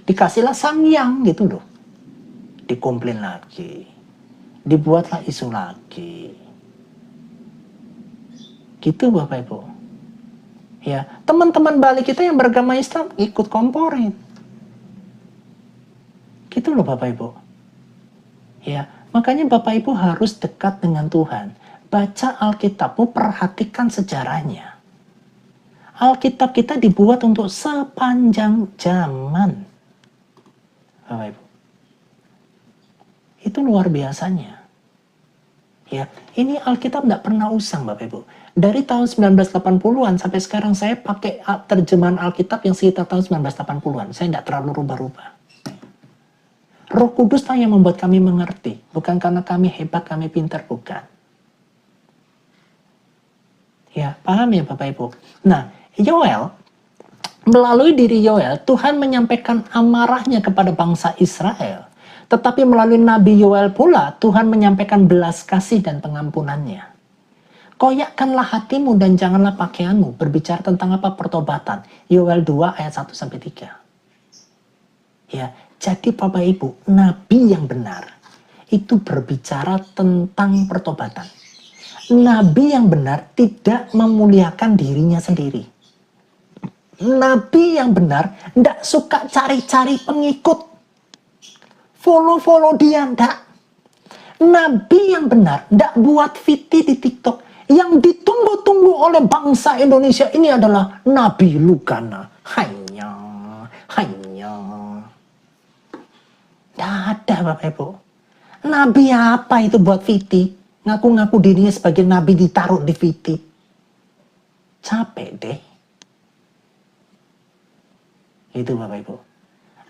Dikasihlah Sang Hyang gitu loh. Dikomplain lagi. Dibuatlah isu lagi. Gitu Bapak Ibu. Ya, teman-teman Bali kita yang beragama Islam ikut komporin. Gitu loh Bapak Ibu. Ya, makanya Bapak Ibu harus dekat dengan Tuhan. Baca Alkitabmu, perhatikan sejarahnya. Alkitab kita dibuat untuk sepanjang zaman. Bapak Ibu. Itu luar biasanya. Ya, ini Alkitab tidak pernah usang Bapak Ibu. Dari tahun 1980-an sampai sekarang saya pakai terjemahan Alkitab yang sekitar tahun 1980-an. Saya tidak terlalu rubah-rubah. Roh Kudus lah yang membuat kami mengerti. Bukan karena kami hebat, kami pintar, bukan. Ya, paham ya Bapak Ibu? Nah, Yoel, melalui diri Yoel, Tuhan menyampaikan amarahnya kepada bangsa Israel. Tetapi melalui Nabi Yoel pula, Tuhan menyampaikan belas kasih dan pengampunannya. Koyakkanlah hatimu dan janganlah pakaianmu. Berbicara tentang apa? Pertobatan. Yoel 2 ayat 1-3. Ya, jadi Bapak Ibu, Nabi yang benar itu berbicara tentang pertobatan. Nabi yang benar tidak memuliakan dirinya sendiri. Nabi yang benar tidak suka cari-cari pengikut. Follow dia, enggak. Nabi yang benar tidak buat VT di TikTok. Yang ditunggu-tunggu oleh bangsa Indonesia ini adalah Nabi Lugana. Hanya. Tidak ada Bapak Ibu. Nabi apa itu buat VT? Ngaku-ngaku dirinya sebagai Nabi ditaruh di VT. Capek deh. Itu Bapak Ibu.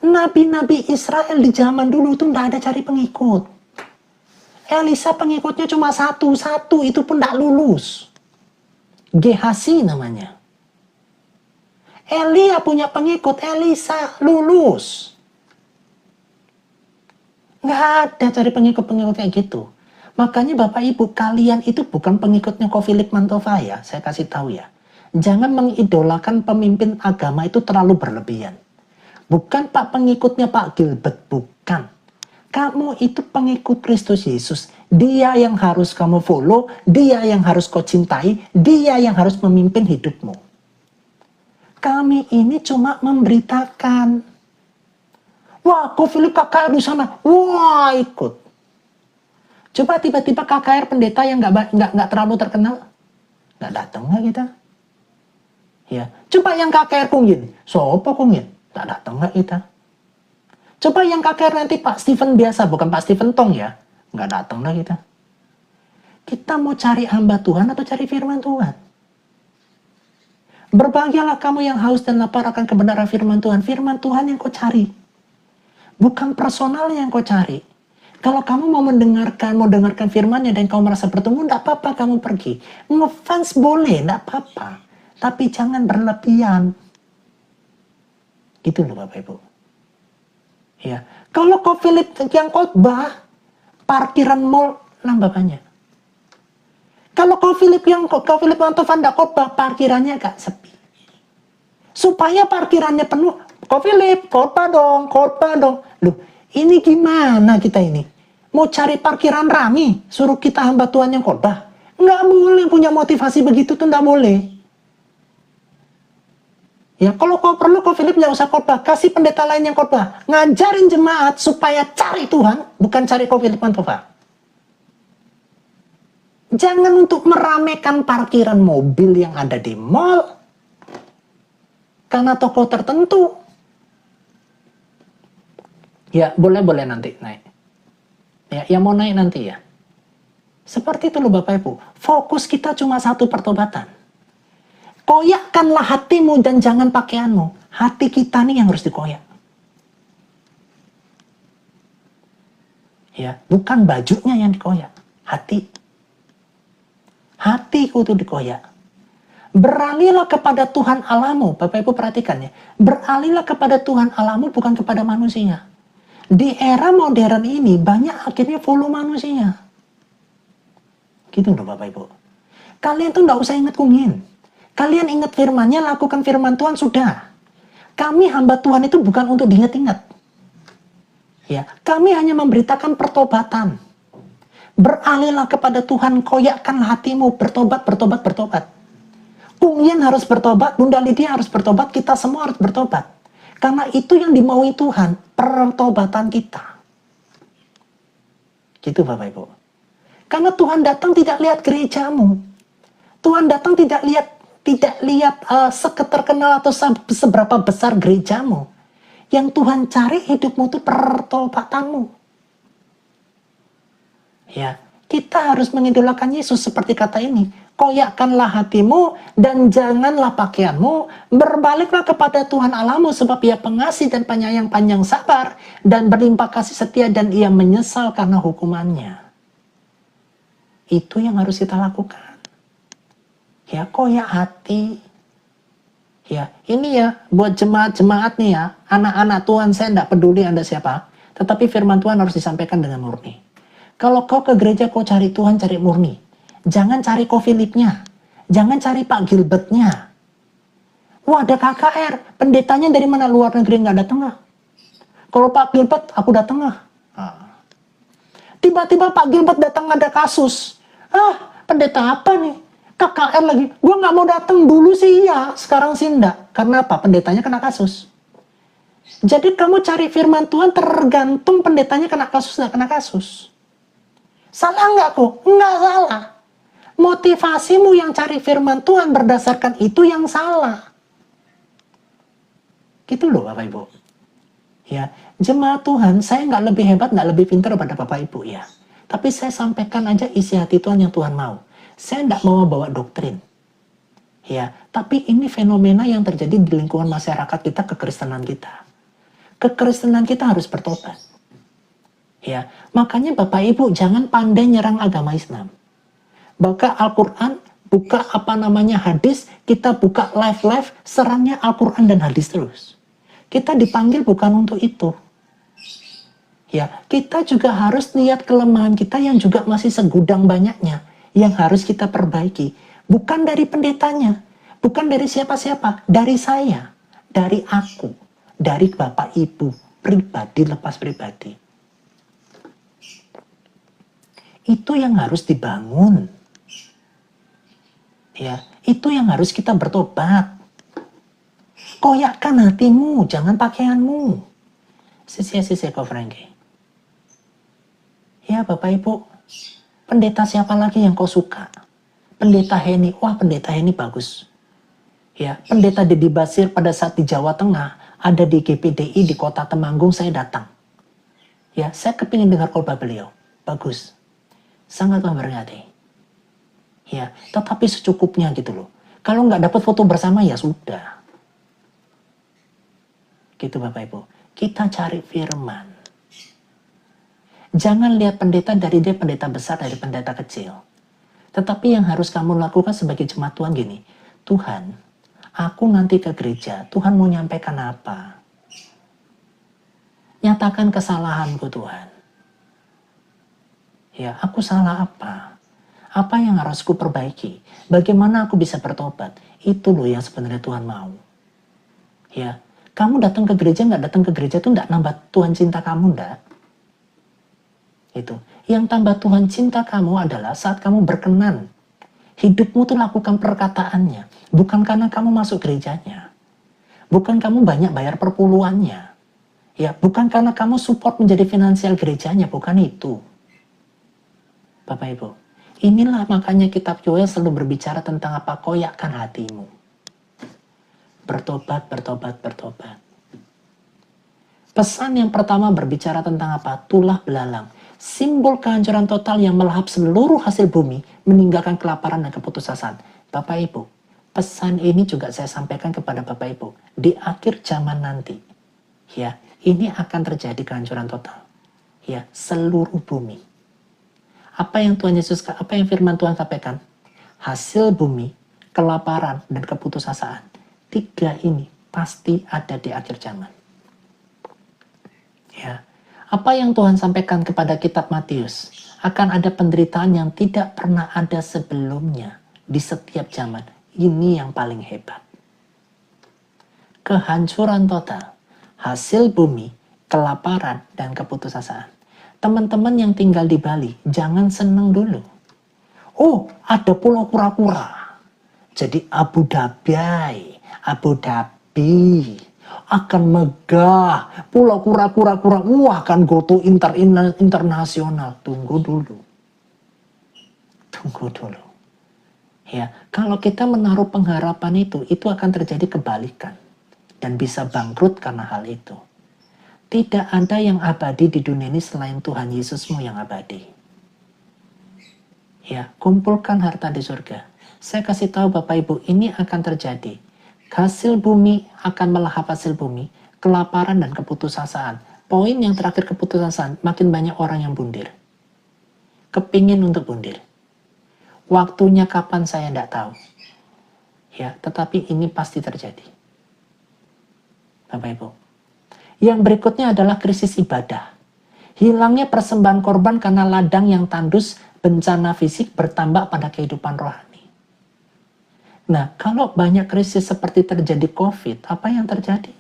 Nabi-nabi Israel di zaman dulu itu tidak ada cari pengikut. Elisa pengikutnya cuma satu, itu pun tidak lulus. Gehasi namanya. Elia punya pengikut, Elisa lulus. Nggak ada cari pengikut-pengikut kayak gitu. Makanya Bapak Ibu, kalian itu bukan pengikutnya Ko Philip Mantova ya, saya kasih tahu ya. Jangan mengidolakan pemimpin agama itu terlalu berlebihan. Bukan Pak pengikutnya Pak Gilbert, bukan. Kamu itu pengikut Kristus Yesus. Dia yang harus kamu follow, dia yang harus kau cintai, dia yang harus memimpin hidupmu. Kami ini cuma memberitakan. Wah, Ko Philip KKR di sana. Wah, ikut. Coba tiba-tiba KKR pendeta yang nggak terlalu terkenal. Nggak datang nggak kita? Ya. Coba yang KKR Kungin. Sopo Kungin? Nggak datang nggak kita? Coba yang KKR nanti Pak Stephen biasa, bukan Pak Stephen Tong ya. Nggak datang lah kita. Kita mau cari hamba Tuhan atau cari firman Tuhan? Berbahagialah kamu yang haus dan lapar akan kebenaran firman Tuhan. Firman Tuhan yang kau cari. Bukan personal yang kau cari. Kalau kamu mau mendengarkan firmannya dan kau merasa bertumbuh, tidak apa-apa kamu pergi. Ngefans boleh, tidak apa-apa. Tapi jangan berlebihan. Gitu loh Bapak Ibu. Ya, kalau Ko Philip yang khotbah, parkiran mall nambah banyak. Kalau Ko Philip Mantova tidak khotbah, parkirannya agak sepi. Supaya parkirannya penuh, Ko Philip khotbah dong. Loh, ini gimana kita ini? Mau cari parkiran rame, suruh kita hamba Tuhan yang khotbah? Nggak boleh punya motivasi begitu tuh, nggak boleh. Ya, kalau kau perlu, Ko Philip nggak usah khotbah, kasih pendeta lain yang khotbah, ngajarin jemaat supaya cari Tuhan, bukan cari Ko Philip Mantova. Jangan untuk meramaikan parkiran mobil yang ada di mall karena toko tertentu. Ya, boleh nanti naik. Ya, yang mau naik nanti ya. Seperti itu loh Bapak Ibu. Fokus kita cuma satu, pertobatan. Koyakkanlah hatimu dan jangan pakaianmu. Hati kita nih yang harus dikoyak. Ya, bukan bajunya yang dikoyak. Hati. Hatiku itu dikoyak. Beralihlah kepada Tuhan Allahmu. Bapak Ibu perhatikan ya. Beralihlah kepada Tuhan Allahmu, bukan kepada manusia. Di era modern ini banyak akhirnya follow manusia. Gitu loh Bapak Ibu. Kalian tuh nggak usah ingat kumyin. Kalian ingat firmannya, lakukan firman Tuhan, sudah. Kami hamba Tuhan itu bukan untuk diingat-ingat. Ya, kami hanya memberitakan pertobatan. Beralihlah kepada Tuhan, koyakkanlah hatimu, bertobat. Kumyin harus bertobat, Bunda Lydia harus bertobat, kita semua harus bertobat. Karena itu yang dimaui Tuhan, pertobatan kita. Gitu Bapak Ibu. Karena Tuhan datang tidak lihat gerejamu. Tuhan datang tidak lihat seketerkenal atau seberapa besar gerejamu. Yang Tuhan cari hidupmu itu pertobatanmu. Ya, kita harus mengidolakan Yesus seperti kata ini. Koyakkanlah hatimu dan janganlah pakaianmu. Berbaliklah kepada Tuhan Allahmu, sebab Ia pengasih dan penyayang, panjang sabar dan berlimpah kasih setia, dan Ia menyesal karena hukumannya. Itu yang harus kita lakukan. Ya, koyak hati. Ya, ini ya buat jemaat-jemaat nih ya, anak-anak Tuhan, saya tidak peduli Anda siapa, tetapi firman Tuhan harus disampaikan dengan murni. Kalau kau ke gereja, kau cari Tuhan, cari murni. Jangan cari Ko Philipnya. Jangan cari Pak Gilbertnya. Wah, ada KKR. Pendetanya dari mana? Luar negeri, nggak datang nggak? Kalau Pak Gilbert, aku datang nggak? Tiba-tiba Pak Gilbert datang, ada kasus. Pendeta apa nih? KKR lagi. Gue nggak mau datang. Dulu sih iya, sekarang sih enggak. Karena apa? Pendetanya kena kasus. Jadi kamu cari firman Tuhan tergantung pendetanya kena kasus, nggak kena kasus. Salah nggak kok? Nggak salah. Motivasimu yang cari firman Tuhan berdasarkan itu yang salah. Gitu loh Bapak Ibu. Ya, jemaat Tuhan, saya nggak lebih hebat, nggak lebih pintar pada Bapak Ibu ya. Tapi saya sampaikan aja isi hati Tuhan yang Tuhan mau. Saya nggak mau bawa doktrin. Ya, tapi ini fenomena yang terjadi di lingkungan masyarakat kita, kekristenan kita. Kekristenan kita harus bertobat. Ya, makanya Bapak Ibu jangan pandai nyerang agama Islam. Buka Al-Quran, buka hadis, kita buka live, serangnya Al-Quran dan hadis terus. Kita dipanggil bukan untuk itu. Ya, kita juga harus lihat kelemahan kita yang juga masih segudang banyaknya, yang harus kita perbaiki. Bukan dari pendetanya, bukan dari siapa-siapa, dari saya, dari aku, dari Bapak Ibu, pribadi lepas pribadi. Itu yang harus dibangun. Ya, itu yang harus kita bertobat. Koyakkan hatimu, jangan pakaianmu. Sisi Ko Frankie. Ya Bapak Ibu, pendeta siapa lagi yang kau suka? Pendeta Heni, wah pendeta Heni bagus. Ya, pendeta Dedi Basir pada saat di Jawa Tengah, ada di GPDI di kota Temanggung, saya datang. Ya, saya kepingin dengar khotbah beliau. Bagus. Sangat memberkati. Ya, tetapi secukupnya gitu loh. Kalau nggak dapat foto bersama ya sudah. Gitu Bapak Ibu. Kita cari firman. Jangan lihat pendeta dari dia pendeta besar dari pendeta kecil. Tetapi yang harus kamu lakukan sebagai jemaat Tuhan gini. Tuhan, aku nanti ke gereja. Tuhan mau nyampaikan apa? Nyatakan kesalahanku Tuhan. Ya, aku salah apa? Apa yang harus ku perbaiki? Bagaimana aku bisa bertobat? Itu loh yang sebenarnya Tuhan mau. Ya, kamu datang ke gereja, nggak datang ke gereja itu nggak nambah Tuhan cinta kamu, nggak. Itu. Yang tambah Tuhan cinta kamu adalah saat kamu berkenan. Hidupmu tuh lakukan perkataannya. Bukan karena kamu masuk gerejanya. Bukan kamu banyak bayar perpuluhannya. Ya, bukan karena kamu support menjadi finansial gerejanya. Bukan itu. Bapak Ibu. Inilah makanya kitab Yoel selalu berbicara tentang apa? Koyakkan hatimu. Bertobat. Pesan yang pertama berbicara tentang apa? Tulah belalang. Simbol kehancuran total yang melahap seluruh hasil bumi, meninggalkan kelaparan dan keputusasaan. Bapak Ibu, pesan ini juga saya sampaikan kepada Bapak Ibu. Di akhir zaman nanti, ya, ini akan terjadi kehancuran total. Ya, seluruh bumi. Apa yang firman Tuhan sampaikan? Hasil bumi, kelaparan, dan keputusasaan. 3 ini pasti ada di akhir zaman. Ya. Apa yang Tuhan sampaikan kepada kitab Matius, akan ada penderitaan yang tidak pernah ada sebelumnya di setiap zaman. Ini yang paling hebat. Kehancuran total, hasil bumi, kelaparan, dan keputusasaan. Teman-teman yang tinggal di Bali, jangan senang dulu. Oh, ada pulau kura-kura. Jadi Abu Dhabi akan megah, pulau kura-kura, wah akan go to internasional. Tunggu dulu. Ya, kalau kita menaruh pengharapan itu akan terjadi kebalikan dan bisa bangkrut karena hal itu. Tidak ada yang abadi di dunia ini selain Tuhan Yesusmu yang abadi. Ya, kumpulkan harta di surga. Saya kasih tahu Bapak Ibu, ini akan terjadi. Hasil bumi akan melahap hasil bumi, kelaparan dan keputusasaan. Poin yang terakhir keputusasaan, makin banyak orang yang bundir. Kepingin untuk bundir. Waktunya kapan saya tidak tahu. Ya, tetapi ini pasti terjadi. Bapak Ibu. Yang berikutnya adalah krisis ibadah. Hilangnya persembahan korban karena ladang yang tandus, bencana fisik bertambah pada kehidupan rohani. Nah, kalau banyak krisis seperti terjadi COVID, apa yang terjadi?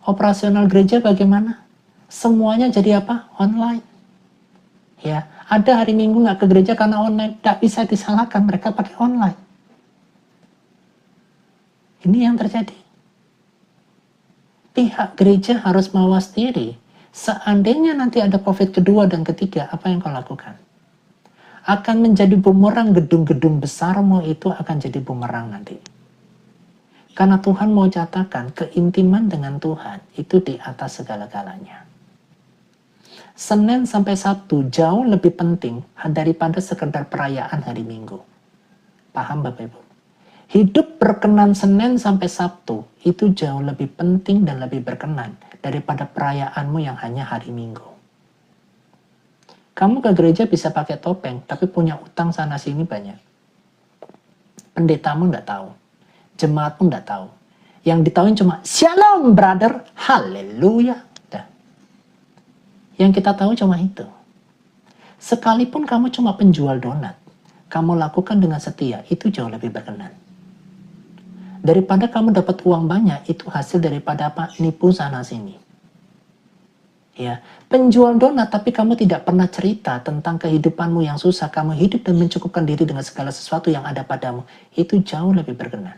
Operasional gereja bagaimana? Semuanya jadi apa? Online. Ya, ada hari Minggu nggak ke gereja karena online. Nggak bisa disalahkan, mereka pakai online. Ini yang terjadi. Pihak gereja harus mawas diri. Seandainya nanti ada COVID kedua dan ketiga, apa yang kau lakukan? Akan menjadi bumerang, gedung-gedung besarmu itu akan jadi bumerang nanti. Karena Tuhan mau catatkan keintiman dengan Tuhan itu di atas segala-galanya. Senin sampai Sabtu jauh lebih penting daripada sekedar perayaan hari Minggu. Paham Bapak Ibu? Hidup berkenan Senin sampai Sabtu itu jauh lebih penting dan lebih berkenan daripada perayaanmu yang hanya hari Minggu. Kamu ke gereja bisa pakai topeng, tapi punya utang sana-sini banyak. Pendetamu nggak tahu. Jemaatmu nggak tahu. Yang ditahuin cuma, Shalom brother, haleluya. Yang kita tahu cuma itu. Sekalipun kamu cuma penjual donat, kamu lakukan dengan setia, itu jauh lebih berkenan. Daripada kamu dapat uang banyak, itu hasil daripada apa? Nipu sana-sini. Ya, penjual donat tapi kamu tidak pernah cerita tentang kehidupanmu yang susah, kamu hidup dan mencukupkan diri dengan segala sesuatu yang ada padamu, itu jauh lebih berkenan.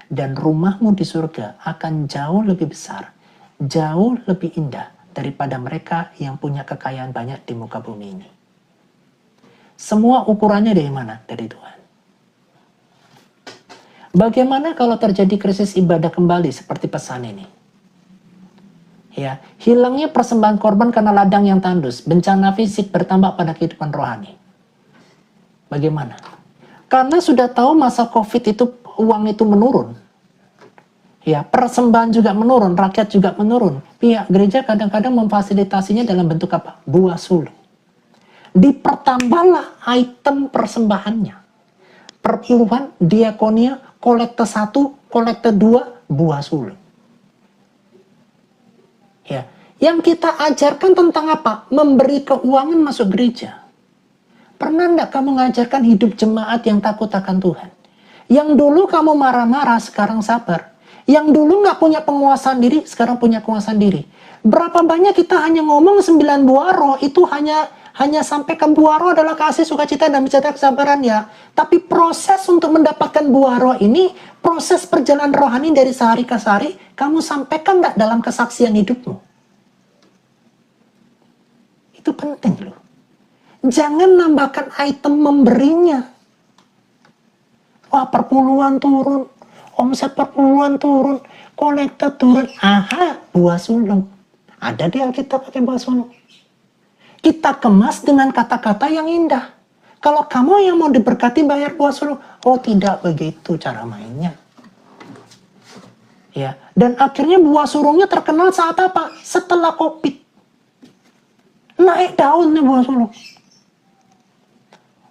Dan rumahmu di surga akan jauh lebih besar, jauh lebih indah daripada mereka yang punya kekayaan banyak di muka bumi ini. Semua ukurannya dari mana? Dari Tuhan. Bagaimana kalau terjadi krisis ibadah kembali seperti pesan ini? Ya, hilangnya persembahan korban karena ladang yang tandus, bencana fisik bertambah pada kehidupan rohani. Bagaimana? Karena sudah tahu masa COVID itu uang itu menurun. Ya, persembahan juga menurun, rakyat juga menurun. Pihak gereja kadang-kadang memfasilitasinya dalam bentuk apa? Buah sulung. Dipertambahlah item persembahannya. Perpuluhan, diakonia, kolekte 1, kolekte 2, buah sulung. Ya, yang kita ajarkan tentang apa? Memberi keuangan masuk gereja. Pernah enggak kamu mengajarkan hidup jemaat yang takut akan Tuhan? Yang dulu kamu marah-marah, sekarang sabar. Yang dulu nggak punya penguasaan diri, sekarang punya penguasaan diri. Berapa banyak kita hanya ngomong 9 buah roh, itu hanya sampai ke buah roh adalah kasih, sukacita, dan mencetak kesabaran ya. Tapi proses untuk mendapatkan buah roh ini, proses perjalanan rohani dari sehari ke sehari, kamu sampaikan nggak dalam kesaksian hidupmu? Itu penting loh. Jangan nambahkan item memberinya. Wah, perpuluhan turun, omset perpuluhan turun. Kolektor turun, aha, buah sulung. Ada di Alkitab pakai buah sulung. Kita kemas dengan kata-kata yang indah. Kalau kamu yang mau diberkati bayar buah sulung, oh tidak begitu cara mainnya. Ya, dan akhirnya buah sulungnya terkenal saat apa? Setelah COVID. Naik daunnya buah sulung.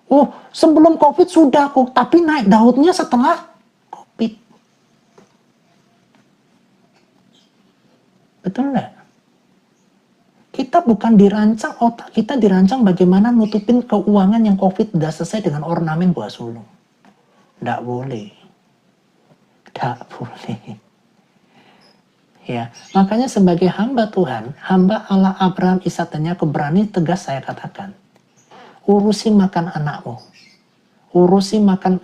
Oh, sebelum COVID sudah kok, tapi naik daunnya setelah COVID. Betul nggak? Kita bukan dirancang, otak kita dirancang bagaimana nutupin keuangan yang COVID udah selesai dengan ornamen buah sulung. Nggak boleh. Nggak boleh. Ya, makanya sebagai hamba Tuhan, hamba Allah Abraham, Ishak dan Yakub, berani tegas saya katakan, urusi makan anakmu, urusi makan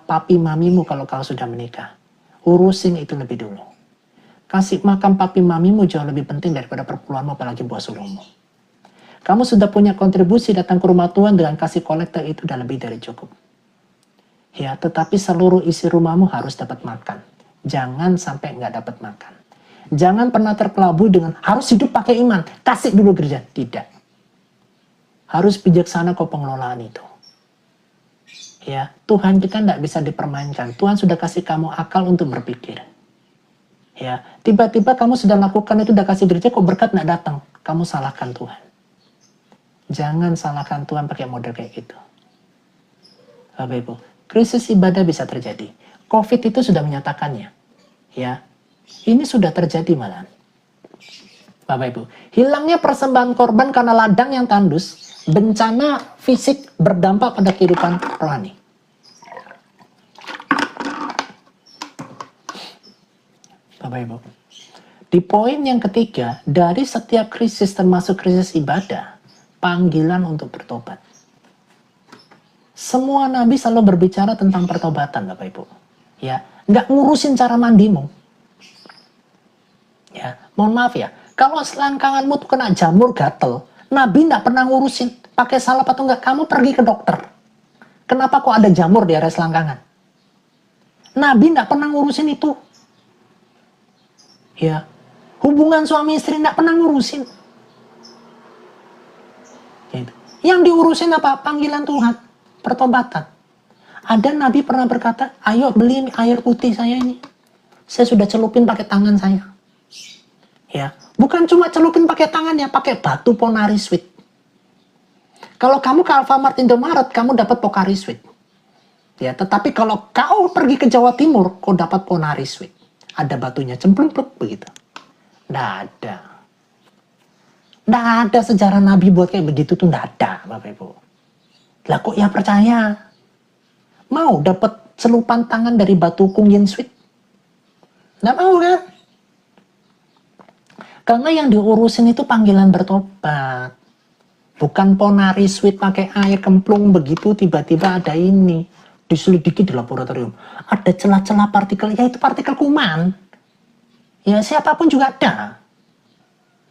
papi mamimu kalau kau sudah menikah, urusin itu lebih dulu. Kasih makan papi mamimu jauh lebih penting daripada perpuluhanmu, apalagi buah sulungmu. Kamu sudah punya kontribusi datang ke rumah Tuhan dengan kasih kolektor, itu udah lebih dari cukup. Ya, tetapi seluruh isi rumahmu harus dapat makan. Jangan sampai nggak dapat makan. Jangan pernah terkelabui dengan harus hidup pakai iman. Kasih dulu gereja. Tidak. Harus bijaksana kau pengelolaan itu. Ya, Tuhan kita nggak bisa dipermainkan. Tuhan sudah kasih kamu akal untuk berpikir. Ya, tiba-tiba kamu sudah lakukan itu, udah kasih gereja, kok berkat nggak datang. Kamu salahkan Tuhan. Jangan salahkan Tuhan pakai model kayak gitu. Bapak Ibu, krisis ibadah bisa terjadi. COVID itu sudah menyatakannya. Ya, ini sudah terjadi malahan. Bapak Ibu, hilangnya persembahan korban karena ladang yang tandus, bencana fisik berdampak pada kehidupan rohani. Bapak Ibu, di poin yang ketiga, dari setiap krisis termasuk krisis ibadah, panggilan untuk bertobat. Semua nabi selalu berbicara tentang pertobatan, Bapak Ibu. Ya, nggak ngurusin cara mandimu. Ya, mohon maaf ya, kalau selangkanganmu tuh kena jamur gatel, nabi nggak pernah ngurusin pakai salep atau enggak, kamu pergi ke dokter. Kenapa kok ada jamur di area selangkangan? Nabi nggak pernah ngurusin itu. Ya, hubungan suami istri nggak pernah ngurusin. Gitu. Yang diurusin apa? Panggilan Tuhan, pertobatan. Ada nabi pernah berkata, ayo beli air putih saya ini. Saya sudah celupin pakai tangan saya. Ya, bukan cuma celupin pakai tangan ya, pakai batu Ponari Sweet. Kalau kamu ke Alfamart Indomaret, kamu dapat Pocari Sweet. Ya, tetapi kalau kau pergi ke Jawa Timur, kau dapat Ponari Sweet. Ada batunya, cemplung-plung begitu. Nggak ada. Nggak ada sejarah Nabi buat kayak begitu tuh, nggak ada, Bapak Ibu. Lah kok ya percaya? Mau dapat celupan tangan dari batu Kungyin Sweet? Nggak mau kan? Karena yang diurusin itu panggilan bertobat. Bukan Ponari Sweet pakai air kemplung begitu, tiba-tiba ada ini. Diselidiki di laboratorium. Ada celah-celah partikel, ya itu partikel kuman. Ya siapapun juga ada.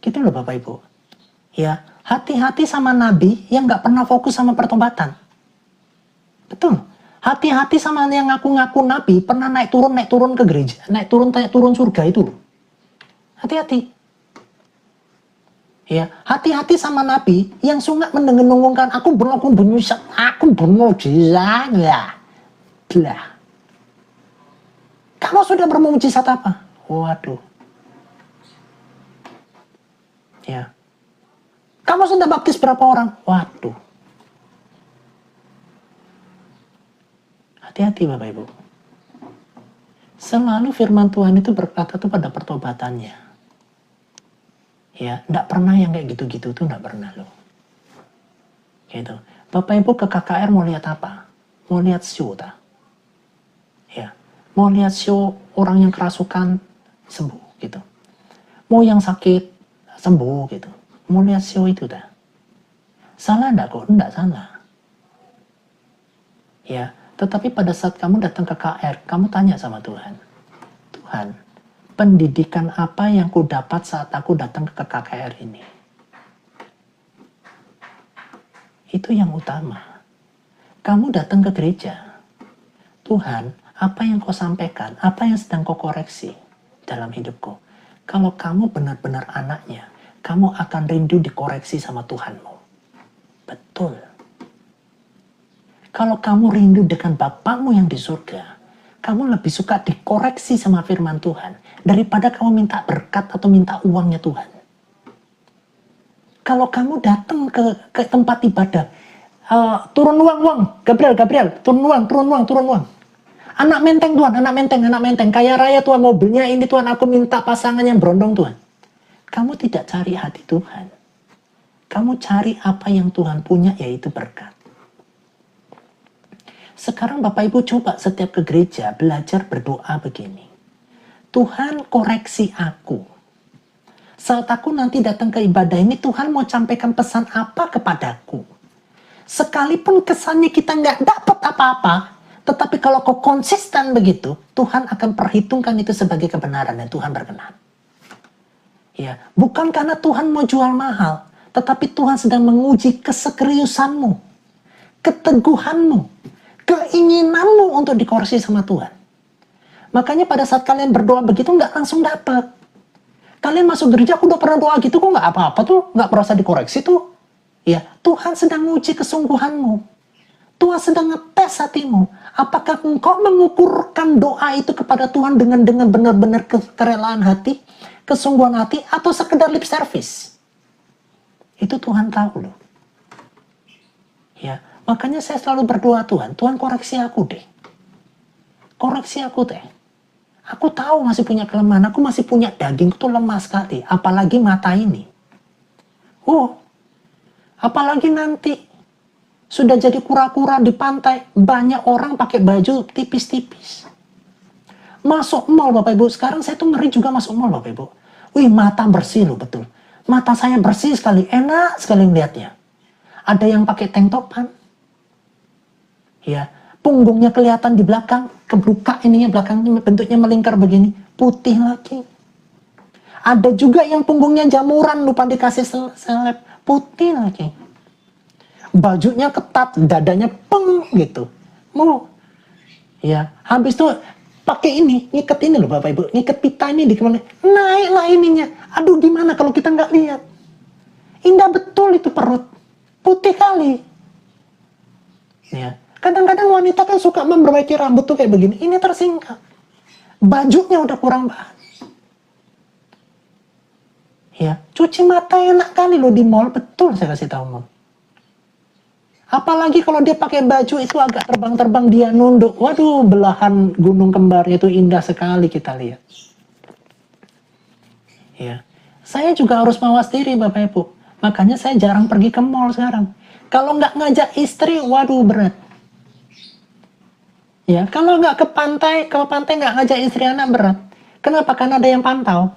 Gitu loh Bapak Ibu. Ya, hati-hati sama nabi yang nggak pernah fokus sama pertobatan. Betul. Hati-hati sama yang ngaku-ngaku nabi, pernah naik turun ke gereja, naik turun surga itu loh. Hati-hati. Ya, hati-hati sama nabi yang sungat mendengung-dengungkan, aku bermujizat, ya. Lah. Kamu sudah bermujizat apa? Waduh. Ya. Kamu sudah baptis berapa orang? Waduh. Hati-hati Bapak Ibu. Selalu firman Tuhan itu berkata tuh pada pertobatannya. Ya, enggak pernah yang kayak gitu-gitu tuh, enggak pernah loh. Gitu. Bapak Ibu ke KKR mau lihat apa? Mau lihat show tak? Ya, mau lihat show orang yang kerasukan sembuh gitu. Mau yang sakit sembuh gitu. Mau lihat show itu dah. Salah enggak kok? Enggak salah. Ya, tetapi pada saat kamu datang ke KKR, kamu tanya sama Tuhan. Tuhan, pendidikan apa yang ku dapat saat aku datang ke KKR ini? Itu yang utama. Kamu datang ke gereja. Tuhan, apa yang kau sampaikan? Apa yang sedang kau koreksi? dalam hidupku. Kalau kamu benar-benar anaknya, kamu akan rindu dikoreksi sama Tuhanmu. Betul. Kalau kamu rindu dengan Bapakmu yang di surga, kamu lebih suka dikoreksi sama firman Tuhan daripada kamu minta berkat atau minta uangnya Tuhan. Kalau kamu datang ke tempat ibadah, turun uang, Gabriel, turun uang. Anak menteng Tuhan, anak menteng, kaya raya Tuhan, mobilnya ini Tuhan, aku minta pasangan yang berondong Tuhan. Kamu tidak cari hati Tuhan. Kamu cari apa yang Tuhan punya, yaitu berkat. Sekarang Bapak Ibu coba setiap ke gereja belajar berdoa begini. Tuhan koreksi aku. Saat aku nanti datang ke ibadah ini, Tuhan mau sampaikan pesan apa kepadaku. Sekalipun kesannya kita nggak dapat apa-apa, tetapi kalau kau konsisten begitu, Tuhan akan perhitungkan itu sebagai kebenaran dan Tuhan berkenan. Ya, bukan karena Tuhan mau jual mahal, tetapi Tuhan sedang menguji keseriusanmu, keteguhanmu, keinginanmu untuk dikoreksi sama Tuhan. Makanya pada saat kalian berdoa begitu nggak langsung dapat. Kalian masuk gereja, aku udah pernah doa gitu kok nggak apa-apa tuh, nggak merasa dikoreksi tuh. Ya, Tuhan sedang menguji kesungguhanmu. Tuhan sedang ngetes hatimu. Apakah engkau mengukurkan doa itu kepada Tuhan dengan benar-benar kerelaan hati, kesungguhan hati, atau sekedar lip service? Itu Tuhan tahu loh. Ya, makanya saya selalu berdoa, Tuhan koreksi aku deh. Koreksi aku deh. Aku tahu masih punya kelemahan, aku masih punya daging itu lemah sekali, apalagi mata ini. Apalagi nanti sudah jadi kura-kura di pantai, banyak orang pakai baju tipis-tipis. Masuk mall Bapak Ibu, sekarang saya tuh ngeri juga masuk mall Bapak Ibu. Wih, mata bersih loh, betul. Mata saya bersih sekali, enak sekali melihatnya. Ada yang pakai tank topan. Ya, punggungnya kelihatan di belakang, kebuka ininya belakangnya bentuknya melingkar begini, putih lagi. Ada juga yang punggungnya jamuran, lupa dikasih seleb, putih lagi. Bajunya ketat, dadanya peng gitu. Ya, habis itu pakai ini, ngiket ini loh Bapak Ibu, ngiket pita ini di kemana? Naiklah ininya. Aduh, gimana kalau kita nggak lihat? Indah betul itu perut, putih kali. Ya, kadang-kadang wanita kan suka memperbaiki rambut tuh kayak begini. Ini tersingkap. Bajunya udah kurang bahan. Ya, cuci mata enak kali loh di mall, betul saya kasih tahu Mom. Apalagi kalau dia pakai baju itu agak terbang-terbang, dia nunduk. Waduh, belahan gunung kembarnya itu indah sekali kita lihat. Ya, saya juga harus mawas diri Bapak Ibu. Makanya saya jarang pergi ke mall sekarang. Kalau nggak ngajak istri, waduh berat. Ya, kalau nggak ke pantai nggak ngajak istri anak berat. Kenapa? Karena ada yang pantau.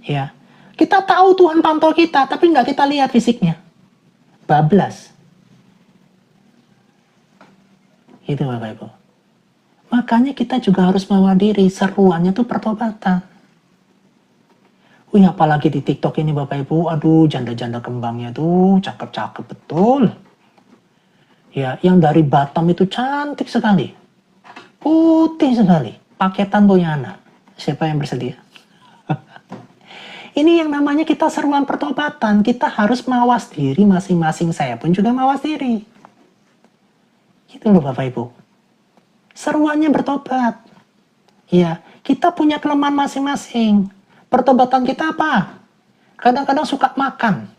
Ya, kita tahu Tuhan pantau kita, tapi nggak kita lihat fisiknya. Bablas. Itu Bapak Ibu. Makanya kita juga harus mawas diri. Seruannya tuh pertobatan. Wih, apalagi di TikTok ini Bapak Ibu. Aduh, janda-janda kembangnya tuh cakep-cakep betul. Ya, yang dari Batam itu cantik sekali. Putih sekali. Paketan punya anak. Siapa yang bersedia? Ini yang namanya kita seruan pertobatan. Kita harus mawas diri masing-masing. Saya pun juga mawas diri. Gitu loh Bapak Ibu. Seruannya bertobat. Ya, kita punya kelemahan masing-masing. Pertobatan kita apa? Kadang-kadang suka makan.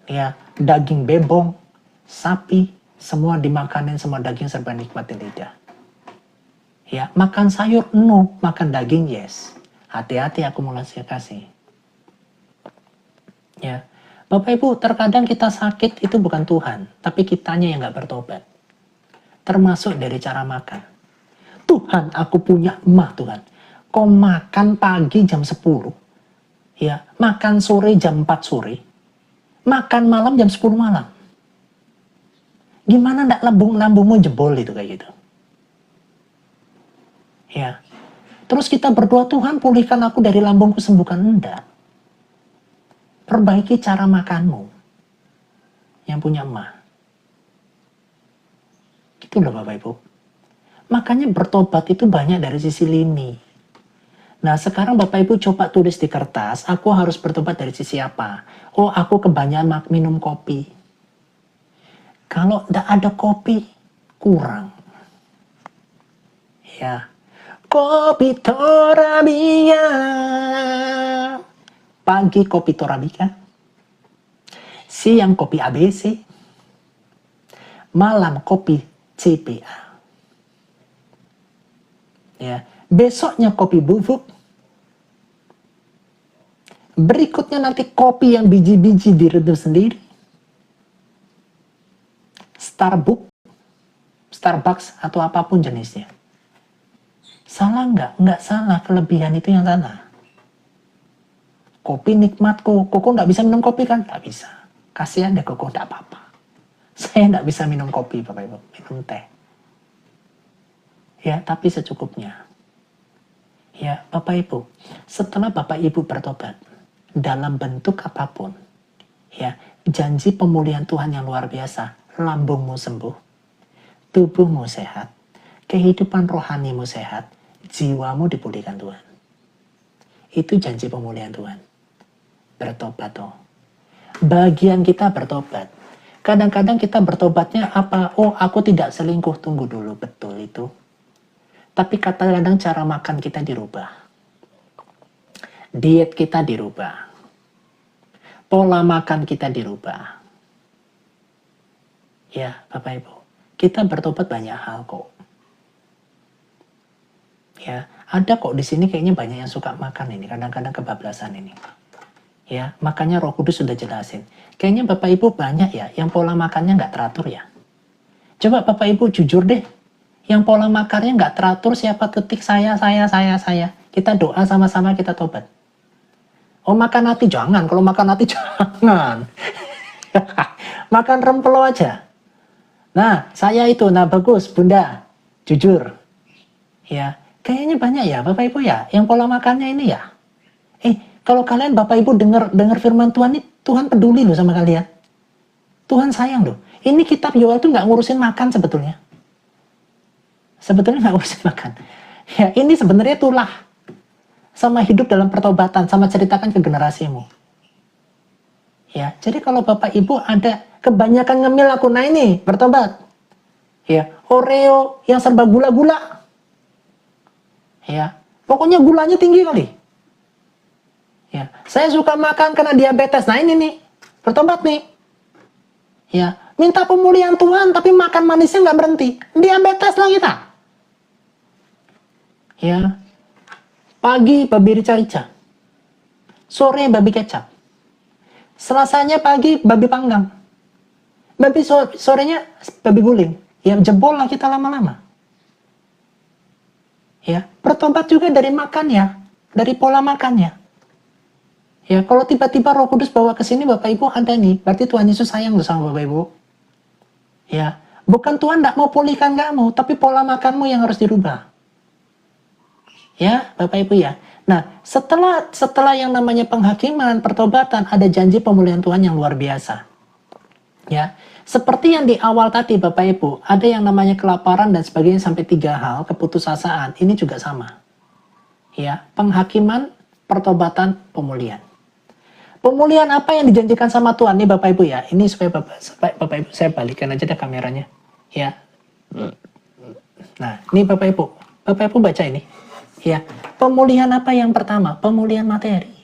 Ya, daging bebong, sapi, semua dimakanin, semua daging serba nikmat di lidah. Ya, makan sayur no, makan daging yes. Hati-hati akumulasi kasih. Ya, Bapak Ibu, terkadang kita sakit itu bukan Tuhan, tapi kitanya yang nggak bertobat. Termasuk dari cara makan. Tuhan, aku punya emah Tuhan. Kau makan pagi jam 10. Ya, makan sore jam 4 sore. Makan malam jam 10 malam. Gimana ndak lambungmu jebol itu kayak gitu. Ya. Terus kita berdoa, Tuhan pulihkan aku dari lambungku, sembuhkan. Enggak. Perbaiki cara makanmu. Yang punya emah. Gitu loh Bapak Ibu. Makanya bertobat itu banyak dari sisi lini. Nah, sekarang Bapak Ibu coba tulis di kertas, aku harus bertobat dari sisi apa? Oh, aku kebanyakan minum kopi. Kalau tidak ada kopi, kurang. Ya, kopi Torabia. Pagi kopi Torabika. Siang kopi ABC. Malam kopi CPA. Ya, besoknya kopi bubuk. Berikutnya nanti kopi yang biji-biji diredup sendiri. Starbucks atau apapun jenisnya. Salah nggak? Nggak salah, kelebihan itu yang salah. Kopi nikmat Koko nggak bisa minum kopi kan? Nggak bisa. Kasihan deh Koko, nggak apa-apa. Saya nggak bisa minum kopi, Bapak Ibu. Minum teh. Ya, tapi secukupnya. Ya, Bapak Ibu. Setelah Bapak Ibu bertobat, dalam bentuk apapun, ya, janji pemulihan Tuhan yang luar biasa. Lambungmu sembuh. Tubuhmu sehat. Kehidupan rohanimu sehat. Jiwamu dipulihkan Tuhan. Itu janji pemulihan Tuhan. Bertobat toh. Bagian kita bertobat. Kadang-kadang kita bertobatnya apa? Oh, aku tidak selingkuh. Tunggu dulu, betul itu. Tapi kadang-kadang cara makan kita dirubah. Diet kita dirubah. Pola makan kita dirubah. Ya, Bapak Ibu. Kita bertobat banyak hal kok. Ya, ada kok di sini kayaknya banyak yang suka makan ini. Kadang-kadang kebablasan ini. Ya, makanya Roh Kudus sudah jelasin. Kayaknya Bapak Ibu banyak ya yang pola makannya nggak teratur ya. Coba Bapak Ibu jujur deh. Yang pola makannya nggak teratur, siapa ketik saya. Kita doa sama-sama, kita tobat. Oh, makan hati jangan. Kalau makan hati jangan. Makan rempelo aja. Nah, saya itu, nah bagus, Bunda. Jujur. Ya, kayaknya banyak ya Bapak Ibu ya yang pola makannya ini ya. Kalau kalian Bapak Ibu dengar firman Tuhan ini, Tuhan peduli loh sama kalian. Tuhan sayang loh. Ini kitab Yoel tuh nggak ngurusin makan sebetulnya. Sebetulnya nggak ngurusin makan. Ya, ini sebenarnya tulah sama hidup dalam pertobatan, sama ceritakan ke generasimu. Ya, jadi kalau Bapak Ibu ada kebanyakan ngemil aku, nah ini bertobat. Ya, Oreo yang serba gula-gula. Ya, pokoknya gulanya tinggi kali. Ya, saya suka makan karena diabetes. Nah ini nih, bertobat nih. Ya, minta pemulihan Tuhan tapi makan manisnya nggak berhenti. Diabetes lah kita. Ya, pagi babi rica-rica, sore babi kecap, selasanya pagi babi panggang, babi sorenya babi guling. Ya, jebol lah kita lama-lama. Ya, bertobat juga dari makannya, dari pola makannya. Ya, kalau tiba-tiba Roh Kudus bawa ke sini Bapak Ibu ada nih, berarti Tuhan Yesus sayang loh sama Bapak Ibu. Ya, bukan Tuhan tidak mau pulihkan kamu, tapi pola makanmu yang harus dirubah. Ya, Bapak Ibu ya. Nah, setelah yang namanya penghakiman, pertobatan, ada janji pemulihan Tuhan yang luar biasa. Ya, seperti yang di awal tadi Bapak Ibu, ada yang namanya kelaparan dan sebagainya sampai 3 hal, keputusasaan, ini juga sama. Ya, penghakiman, pertobatan, pemulihan. Pemulihan apa yang dijanjikan sama Tuhan nih Bapak Ibu ya? Ini supaya Bapak Ibu saya balikan aja deh kameranya. Ya. Nah, ini Bapak Ibu baca ini. Ya. Pemulihan apa yang pertama? Pemulihan materi.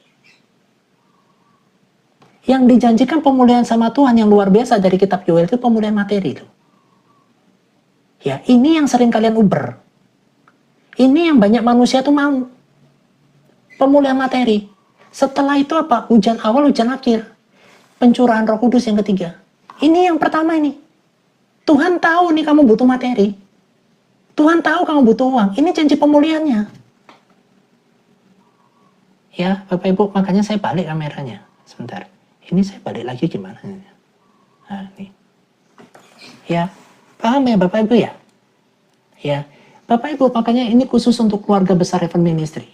Yang dijanjikan pemulihan sama Tuhan yang luar biasa dari kitab Yoel itu pemulihan materi itu. Ya, ini yang sering kalian uber. Ini yang banyak manusia tuh mau. Pemulihan materi. Setelah itu apa? Hujan awal, hujan akhir. Pencurahan Roh Kudus yang ketiga. Ini yang pertama ini. Tuhan tahu nih kamu butuh materi. Tuhan tahu kamu butuh uang. Ini janji pemulihannya. Ya, Bapak Ibu, makanya saya balik kameranya. Sebentar. Ini saya balik lagi gimana? Nah, nih. Ya, paham ya Bapak Ibu ya? Ya, Bapak Ibu, makanya ini khusus untuk keluarga besar Heaven Ministry.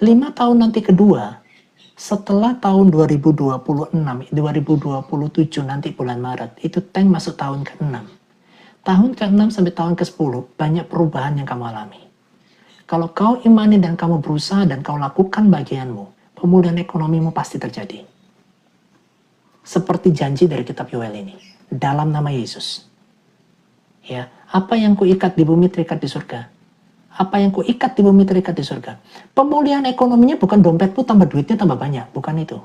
5 tahun nanti kedua, setelah tahun 2026, 2027 nanti bulan Maret, itu tank masuk tahun ke-6. Tahun ke-6 sampai tahun ke-10, banyak perubahan yang kamu alami. Kalau kau imani dan kamu berusaha dan kau lakukan bagianmu, pemulihan ekonomimu pasti terjadi. Seperti janji dari kitab Yoel ini, dalam nama Yesus. Ya, apa yang kuikat di bumi terikat di surga. Apa yang kuikat di bumi terikat di surga. Pemulihan ekonominya bukan dompetmu tambah duitnya tambah banyak, bukan itu.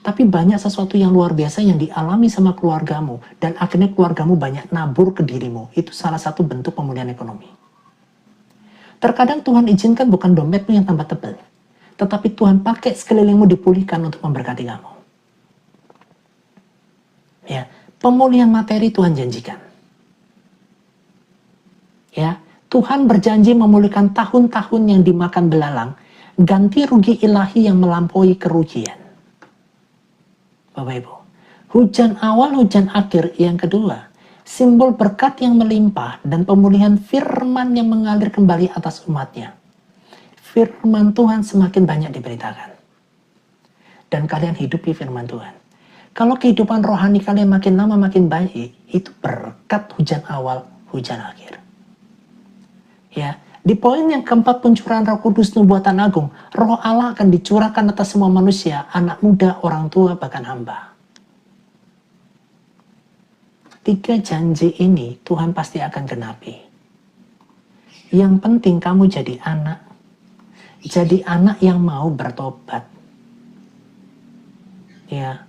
Tapi banyak sesuatu yang luar biasa yang dialami sama keluargamu, dan akhirnya keluargamu banyak nabur ke dirimu. Itu salah satu bentuk pemulihan ekonomi. Terkadang Tuhan izinkan bukan dompetmu yang tambah tebal, tetapi Tuhan pakai sekelilingmu dipulihkan untuk memberkati kamu. Ya, pemulihan materi Tuhan janjikan. Ya, Tuhan berjanji memulihkan tahun-tahun yang dimakan belalang, ganti rugi ilahi yang melampaui kerugian. Bapak Ibu, hujan awal, hujan akhir yang kedua, simbol berkat yang melimpah dan pemulihan firman yang mengalir kembali atas umatnya. Firman Tuhan semakin banyak diberitakan. Dan kalian hidupi firman Tuhan. Kalau kehidupan rohani kalian makin lama makin baik, itu berkat hujan awal, hujan akhir. Ya, di poin yang keempat, pencurahan Roh Kudus, nubuatan agung, Roh Allah akan dicurahkan atas semua manusia, anak muda, orang tua, bahkan hamba. 3 janji ini Tuhan pasti akan genapi. Yang penting kamu jadi anak yang mau bertobat. Ya,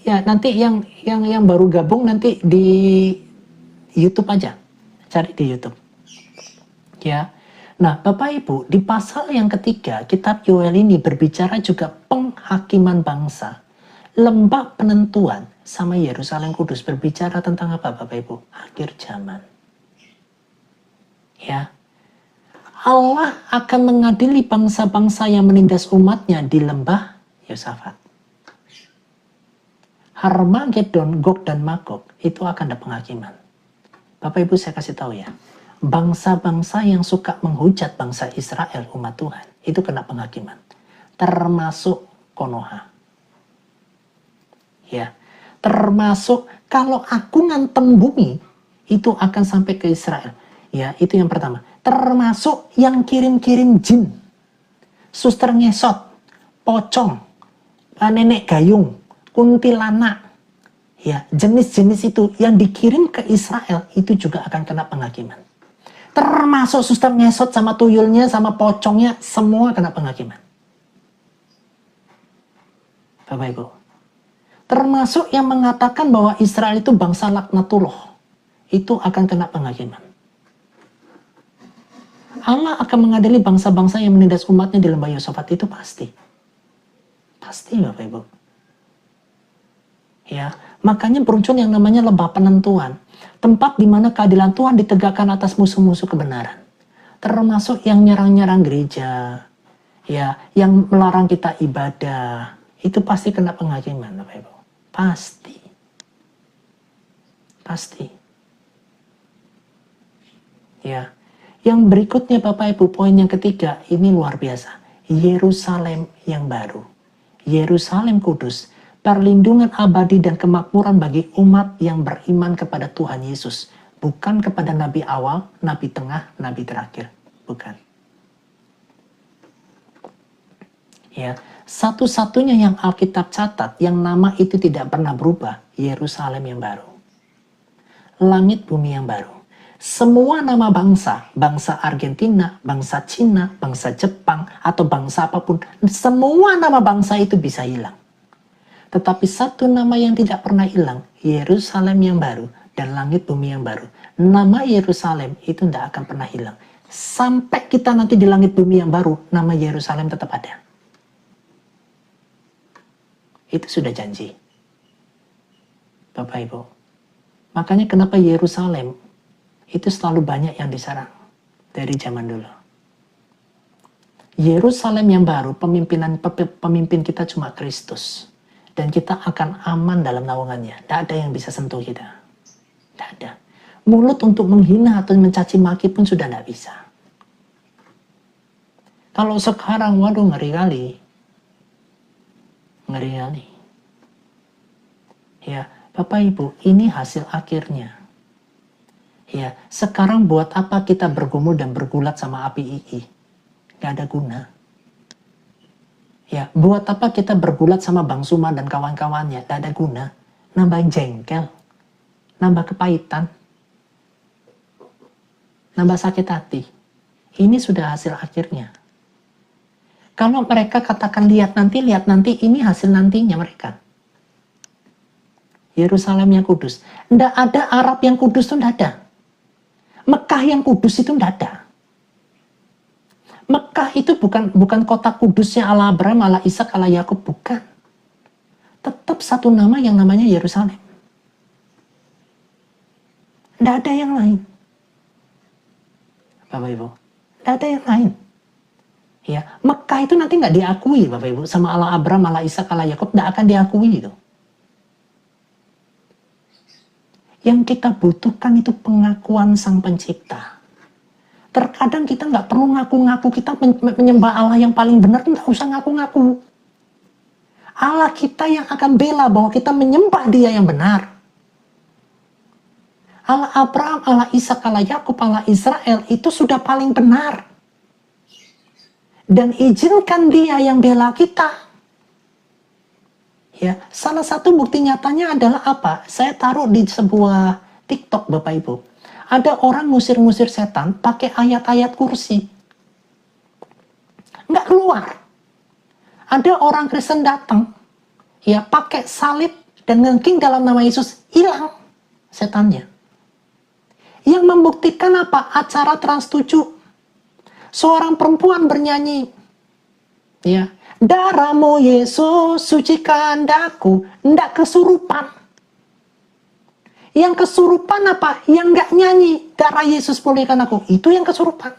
nanti yang baru gabung nanti di YouTube aja, cari di YouTube. Ya, nah Bapak Ibu, di pasal yang ketiga, kitab Yoel ini berbicara juga penghakiman bangsa, lembah penentuan, sama Yerusalem Kudus berbicara tentang apa Bapak Ibu? Akhir zaman. Ya, Allah akan mengadili bangsa-bangsa yang menindas umatnya di lembah Yosafat. Harmagedon, Gog dan Magog itu akan ada penghakiman. Bapak Ibu saya kasih tahu ya, bangsa-bangsa yang suka menghujat bangsa Israel umat Tuhan itu kena penghakiman, termasuk Konoha. Ya, termasuk kalau aku ngantem bumi itu akan sampai ke Israel. Ya, itu yang pertama. Termasuk yang kirim-kirim jin, suster ngesot, pocong, nenek gayung, kuntilanak. Ya, jenis-jenis itu yang dikirim ke Israel itu juga akan kena penghakiman. Termasuk suster ngesot sama tuyulnya sama pocongnya semua kena penghakiman. Bapak Ibu. Termasuk yang mengatakan bahwa Israel itu bangsa laknatullah. Itu akan kena penghakiman. Allah akan mengadili bangsa-bangsa yang menindas umatnya di lembah Yosafat itu pasti. Pasti Bapak Ibu. Ya, makanya muncul yang namanya lembah penentuan. Tempat di mana keadilan Tuhan ditegakkan atas musuh-musuh kebenaran. Termasuk yang nyerang-nyerang gereja. Ya, yang melarang kita ibadah. Itu pasti kena penghakiman Bapak Ibu. Pasti. Pasti. Ya. Yang berikutnya Bapak Ibu, poin yang ketiga, ini luar biasa. Yerusalem yang baru. Yerusalem Kudus, perlindungan abadi dan kemakmuran bagi umat yang beriman kepada Tuhan Yesus. Bukan kepada nabi awal, nabi tengah, nabi terakhir. Bukan. Ya, satu-satunya yang Alkitab catat, yang nama itu tidak pernah berubah, Yerusalem yang baru. Langit bumi yang baru. Semua nama bangsa, bangsa Argentina, bangsa Cina, bangsa Jepang, atau bangsa apapun, semua nama bangsa itu bisa hilang. Tetapi satu nama yang tidak pernah hilang, Yerusalem yang baru, dan langit bumi yang baru. Nama Yerusalem itu tidak akan pernah hilang. Sampai kita nanti di langit bumi yang baru, nama Yerusalem tetap ada. Itu sudah janji. Bapak Ibu. Makanya kenapa Yerusalem itu selalu banyak yang diserang dari zaman dulu. Yerusalem yang baru, pemimpin kita cuma Kristus. Dan kita akan aman dalam naungannya. Tidak ada yang bisa sentuh kita. Tidak ada. Mulut untuk menghina atau mencaci maki pun sudah tidak bisa. Kalau sekarang, waduh ngeri kali. Ngeri kali. Ya, Bapak Ibu, ini hasil akhirnya. Ya, sekarang buat apa kita bergumul dan bergulat sama api ii? Gak ada guna. Ya, buat apa kita bergulat sama Bang Suma dan kawan-kawannya? Gak ada guna. Nambah jengkel, nambah kepahitan, nambah sakit hati. Ini sudah hasil akhirnya. Kalau mereka katakan lihat nanti, ini hasil nantinya mereka. Yerusalem yang kudus. Nggak ada Arab yang kudus itu nggak ada. Mekah yang kudus itu nggak ada. Mekah itu bukan kota kudusnya Allah Abraham, Allah Ishak, Allah Yakub, bukan. Tetap satu nama yang namanya Yerusalem. Nggak ada yang lain. Bapak Ibu, nggak ada yang lain. Ya, Mekah itu nanti nggak diakui Bapak Ibu sama Allah Abraham, Allah Ishak, Allah Yakub, nggak akan diakui itu. Yang kita butuhkan itu pengakuan Sang Pencipta. Terkadang kita nggak perlu ngaku-ngaku kita menyembah Allah yang paling benar, nggak usah ngaku-ngaku. Allah kita yang akan bela bahwa kita menyembah Dia yang benar. Allah Abraham, Allah Ishak, Allah Yakub, Allah Israel itu sudah paling benar. Dan izinkan Dia yang bela kita. Ya, salah satu bukti nyatanya adalah apa? Saya taruh di sebuah TikTok Bapak Ibu. Ada orang ngusir-ngusir setan pakai ayat-ayat kursi. Nggak keluar. Ada orang Kristen datang, ya pakai salib dan ngengking dalam nama Yesus, hilang setannya. Yang membuktikan apa? Acara Trans 7. Seorang perempuan bernyanyi, ya, darahmu Yesus sucikan daku, ndak kesurupan. Yang kesurupan apa? Yang nggak nyanyi, darah Yesus pulihkan aku, itu yang kesurupan.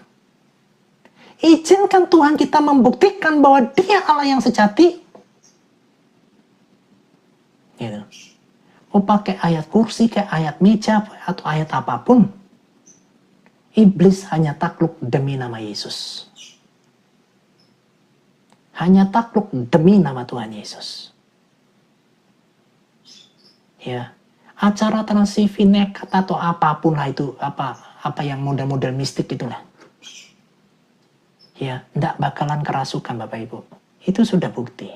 Izinkan Tuhan kita membuktikan bahwa Dia Allah yang sejati. Gitu. Mau pakai ayat kursi, kayak ayat meja, atau ayat apapun. Iblis hanya takluk demi nama Yesus. Hanya takluk demi nama Tuhan Yesus. Ya, acara Trans TV nekat atau apapun lah itu, apa yang model-model mistik itulah. Ya, ndak bakalan kerasukan Bapak Ibu. Itu sudah bukti.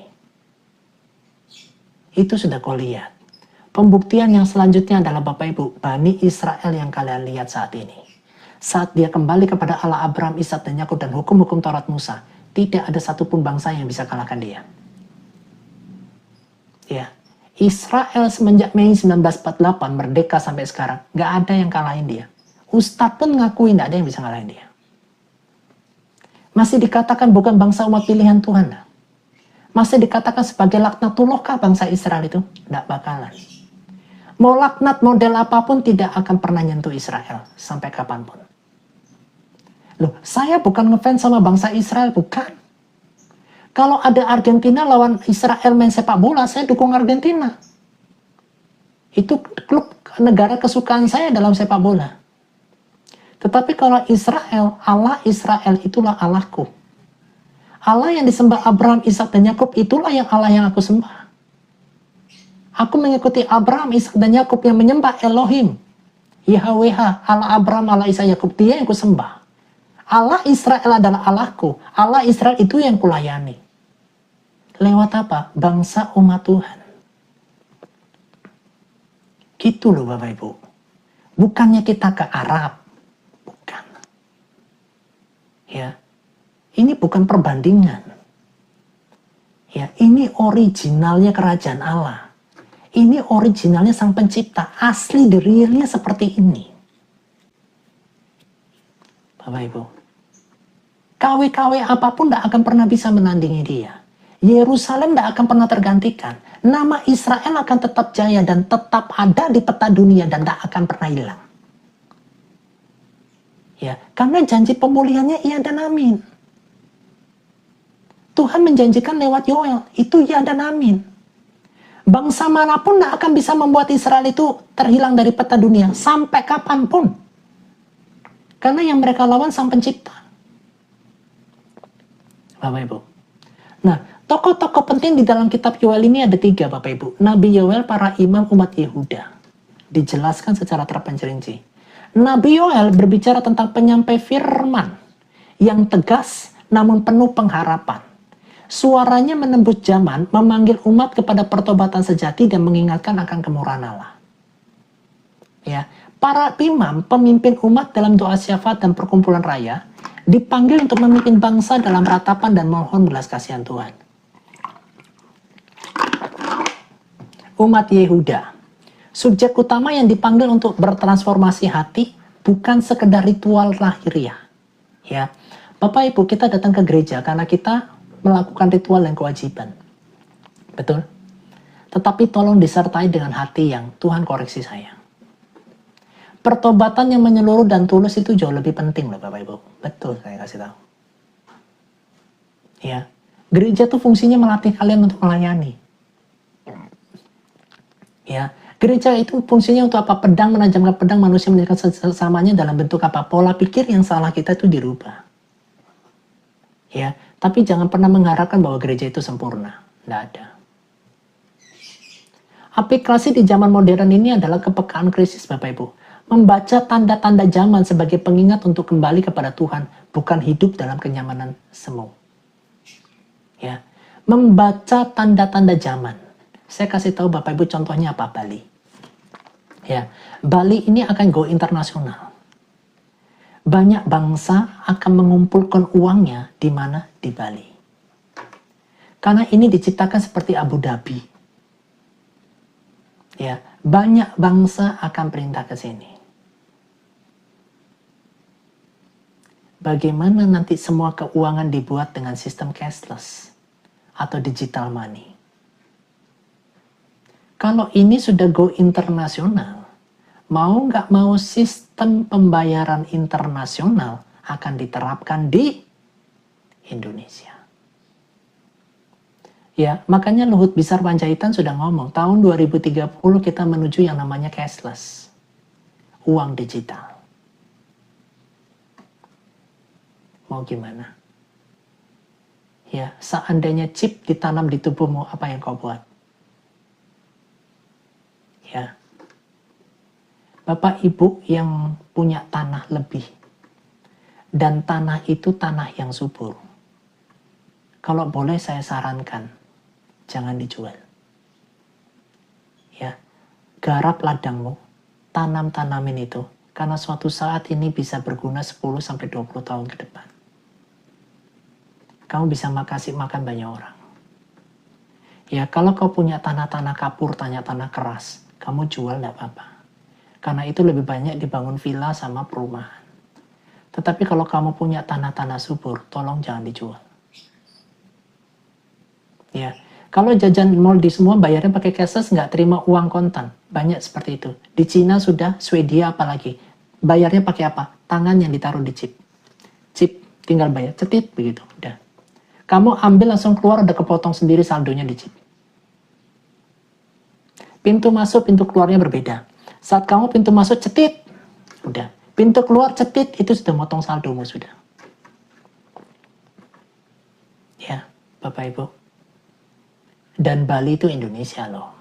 Itu sudah kau lihat. Pembuktian yang selanjutnya adalah Bapak Ibu, Bani Israel yang kalian lihat saat ini. Saat dia kembali kepada Allah Abraham, Ishak, dan Yakub dan hukum-hukum Taurat Musa, tidak ada satupun bangsa yang bisa kalahkan dia. Ya, Israel semenjak Mei 1948 merdeka sampai sekarang, nggak ada yang kalahin dia. Ustadz pun ngakui nggak ada yang bisa ngalahin dia. Masih dikatakan bukan bangsa umat pilihan Tuhan. Masih dikatakan sebagai laknatullah kah bangsa Israel itu? Nggak bakalan. Mau laknat model apapun tidak akan pernah nyentuh Israel sampai kapanpun. Loh, saya bukan ngefans sama bangsa Israel, bukan. Kalau ada Argentina lawan Israel main sepak bola, saya dukung Argentina. Itu klub negara kesukaan saya dalam sepak bola. Tetapi kalau Israel, Allah Israel itulah Allahku. Allah yang disembah Abraham, Ishak, dan Yakub itulah yang Allah yang aku sembah. Aku mengikuti Abraham, Ishak, dan Yakub yang menyembah Elohim, Yahweh, Allah Abraham, Allah Ishak, Yakub, Dia yang kusembah. Allah Israel adalah Allahku. Allah Israel itu yang kulayani. Lewat apa? Bangsa umat Tuhan. Gitu loh Bapak Ibu. Bukannya kita ke Arab. Bukan. Ya. Ini bukan perbandingan. Ya, ini originalnya kerajaan Allah. Ini originalnya Sang Pencipta. Asli, the realnya seperti ini. Bapak Ibu. KW-KW apapun tidak akan pernah bisa menandingi Dia. Yerusalem tidak akan pernah tergantikan. Nama Israel akan tetap jaya dan tetap ada di peta dunia dan tidak akan pernah hilang. Ya, karena janji pemulihannya iya dan amin. Tuhan menjanjikan lewat Yoel, itu iya dan amin. Bangsa manapun tidak akan bisa membuat Israel itu terhilang dari peta dunia sampai kapanpun. Karena yang mereka lawan Sang Pencipta. Bapak Ibu. Nah, tokoh-tokoh penting di dalam kitab Yoel ini ada 3 Bapak Ibu. Nabi Yoel, para imam umat Yehuda. Dijelaskan secara terperinci. Nabi Yoel berbicara tentang penyampai firman yang tegas namun penuh pengharapan. Suaranya menembus zaman, memanggil umat kepada pertobatan sejati dan mengingatkan akan kemurahan Allah. Ya, para imam, pemimpin umat dalam doa syafaat dan perkumpulan raya, dipanggil untuk memimpin bangsa dalam ratapan dan mohon belas kasihan Tuhan. Umat Yehuda, subjek utama yang dipanggil untuk bertransformasi hati bukan sekedar ritual lahiriah. Ya, Bapak Ibu, kita datang ke gereja karena kita melakukan ritual dan kewajiban. Betul? Tetapi tolong disertai dengan hati yang Tuhan koreksi saya. Pertobatan yang menyeluruh dan tulus itu jauh lebih penting loh Bapak Ibu. Betul, saya kasih tahu. Ya, gereja tuh fungsinya melatih kalian untuk melayani. Ya, gereja itu fungsinya untuk apa? Pedang menajamkan pedang, manusia menjadikan sesamanya dalam bentuk apa? Pola pikir yang salah kita itu dirubah. Ya, tapi jangan pernah mengharapkan bahwa gereja itu sempurna. Tidak ada. Aplikasi di zaman modern ini adalah kepekaan krisis Bapak Ibu. Membaca tanda-tanda zaman sebagai pengingat untuk kembali kepada Tuhan, bukan hidup dalam kenyamanan semu. Ya, membaca tanda-tanda zaman. Saya kasih tahu Bapak Ibu contohnya apa, Bali. Ya, Bali ini akan go internasional. Banyak bangsa akan mengumpulkan uangnya di mana? Di Bali. Karena ini diciptakan seperti Abu Dhabi. Ya, banyak bangsa akan perintah ke sini. Bagaimana nanti semua keuangan dibuat dengan sistem cashless atau digital money? Kalau ini sudah go internasional, mau nggak mau sistem pembayaran internasional akan diterapkan di Indonesia. Ya, makanya Luhut Binsar Panjaitan sudah ngomong, tahun 2030 kita menuju yang namanya cashless. Uang digital. Mau gimana? Ya, seandainya chip ditanam di tubuhmu, apa yang kau buat? Ya, Bapak Ibu yang punya tanah lebih, dan tanah itu tanah yang subur, kalau boleh saya sarankan, jangan dijual. Ya, garap ladangmu, tanam-tanamin itu, karena suatu saat ini bisa berguna 10-20 tahun ke depan. Kamu bisa makasih makan banyak orang. Ya, kalau kau punya tanah-tanah kapur, tanah-tanah keras, kamu jual tidak apa-apa. Karena itu lebih banyak dibangun villa sama perumahan. Tetapi kalau kamu punya tanah-tanah subur, tolong jangan dijual. Ya, kalau jajan mall di semua bayarnya pakai cashless, nggak terima uang kontan. Banyak seperti itu. Di Cina sudah, Swedia apalagi. Bayarnya pakai apa? Tangan yang ditaruh di chip. Chip, tinggal bayar, cetit, begitu. Udah. Kamu ambil langsung keluar, udah kepotong sendiri saldonya di chip. Pintu masuk, pintu keluarnya berbeda. Saat kamu pintu masuk, cetit. Udah. Pintu keluar, cetit. Itu sudah motong saldomu, sudah. Ya, Bapak Ibu. Dan Bali itu Indonesia loh.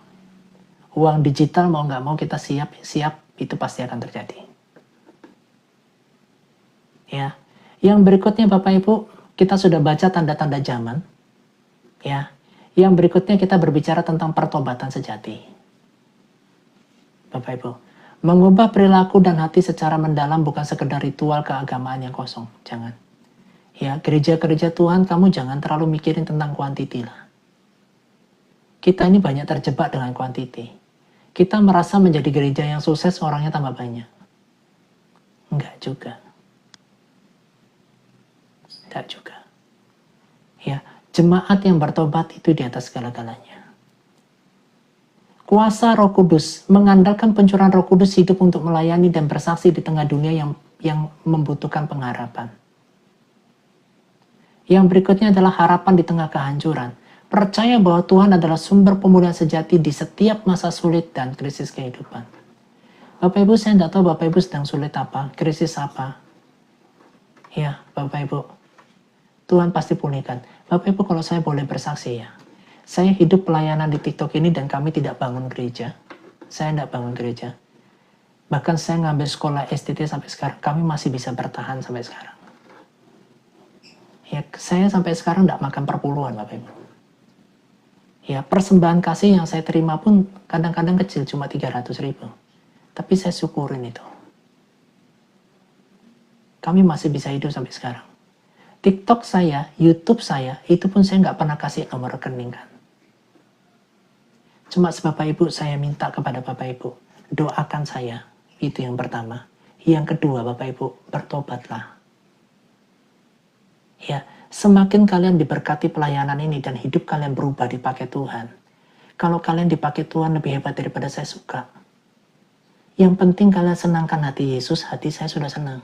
Uang digital mau nggak mau kita siap, itu pasti akan terjadi. Ya. Yang berikutnya Bapak Ibu, kita sudah baca tanda-tanda zaman. Ya. Yang berikutnya kita berbicara tentang pertobatan sejati. Bapak Ibu, mengubah perilaku dan hati secara mendalam bukan sekedar ritual keagamaan yang kosong. Jangan. Ya, gereja-gereja Tuhan, kamu jangan terlalu mikirin tentang kuantiti lah. Kita ini banyak terjebak dengan kuantiti. Kita merasa menjadi gereja yang sukses, orangnya tambah banyak. Enggak juga. Enggak juga. Ya, jemaat yang bertobat itu di atas segala-galanya. Kuasa Roh Kudus, mengandalkan pencurahan Roh Kudus hidup untuk melayani dan bersaksi di tengah dunia yang membutuhkan pengharapan. Yang berikutnya adalah harapan di tengah kehancuran. Percaya bahwa Tuhan adalah sumber pemulihan sejati di setiap masa sulit dan krisis kehidupan. Bapak Ibu, saya tidak tahu Bapak Ibu sedang sulit apa, krisis apa. Ya, Bapak Ibu, Tuhan pasti pulihkan. Bapak Ibu, kalau saya boleh bersaksi ya, saya hidup pelayanan di TikTok ini dan kami tidak bangun gereja. Saya tidak bangun gereja. Bahkan saya ngambil sekolah STT sampai sekarang, kami masih bisa bertahan sampai sekarang. Ya, saya sampai sekarang tidak makan perpuluhan, Bapak Ibu. Ya, persembahan kasih yang saya terima pun kadang-kadang kecil, cuma 300.000. Tapi saya syukurin itu. Kami masih bisa hidup sampai sekarang. TikTok saya, YouTube saya, itu pun saya nggak pernah kasih nomor rekening kan. Cuma Bapak Ibu, saya minta kepada Bapak Ibu, doakan saya. Itu yang pertama. Yang kedua, Bapak Ibu, bertobatlah. Ya, semakin kalian diberkati pelayanan ini dan hidup kalian berubah dipakai Tuhan. Kalau kalian dipakai Tuhan lebih hebat daripada saya suka. Yang penting kalian senangkan hati Yesus, hati saya sudah senang.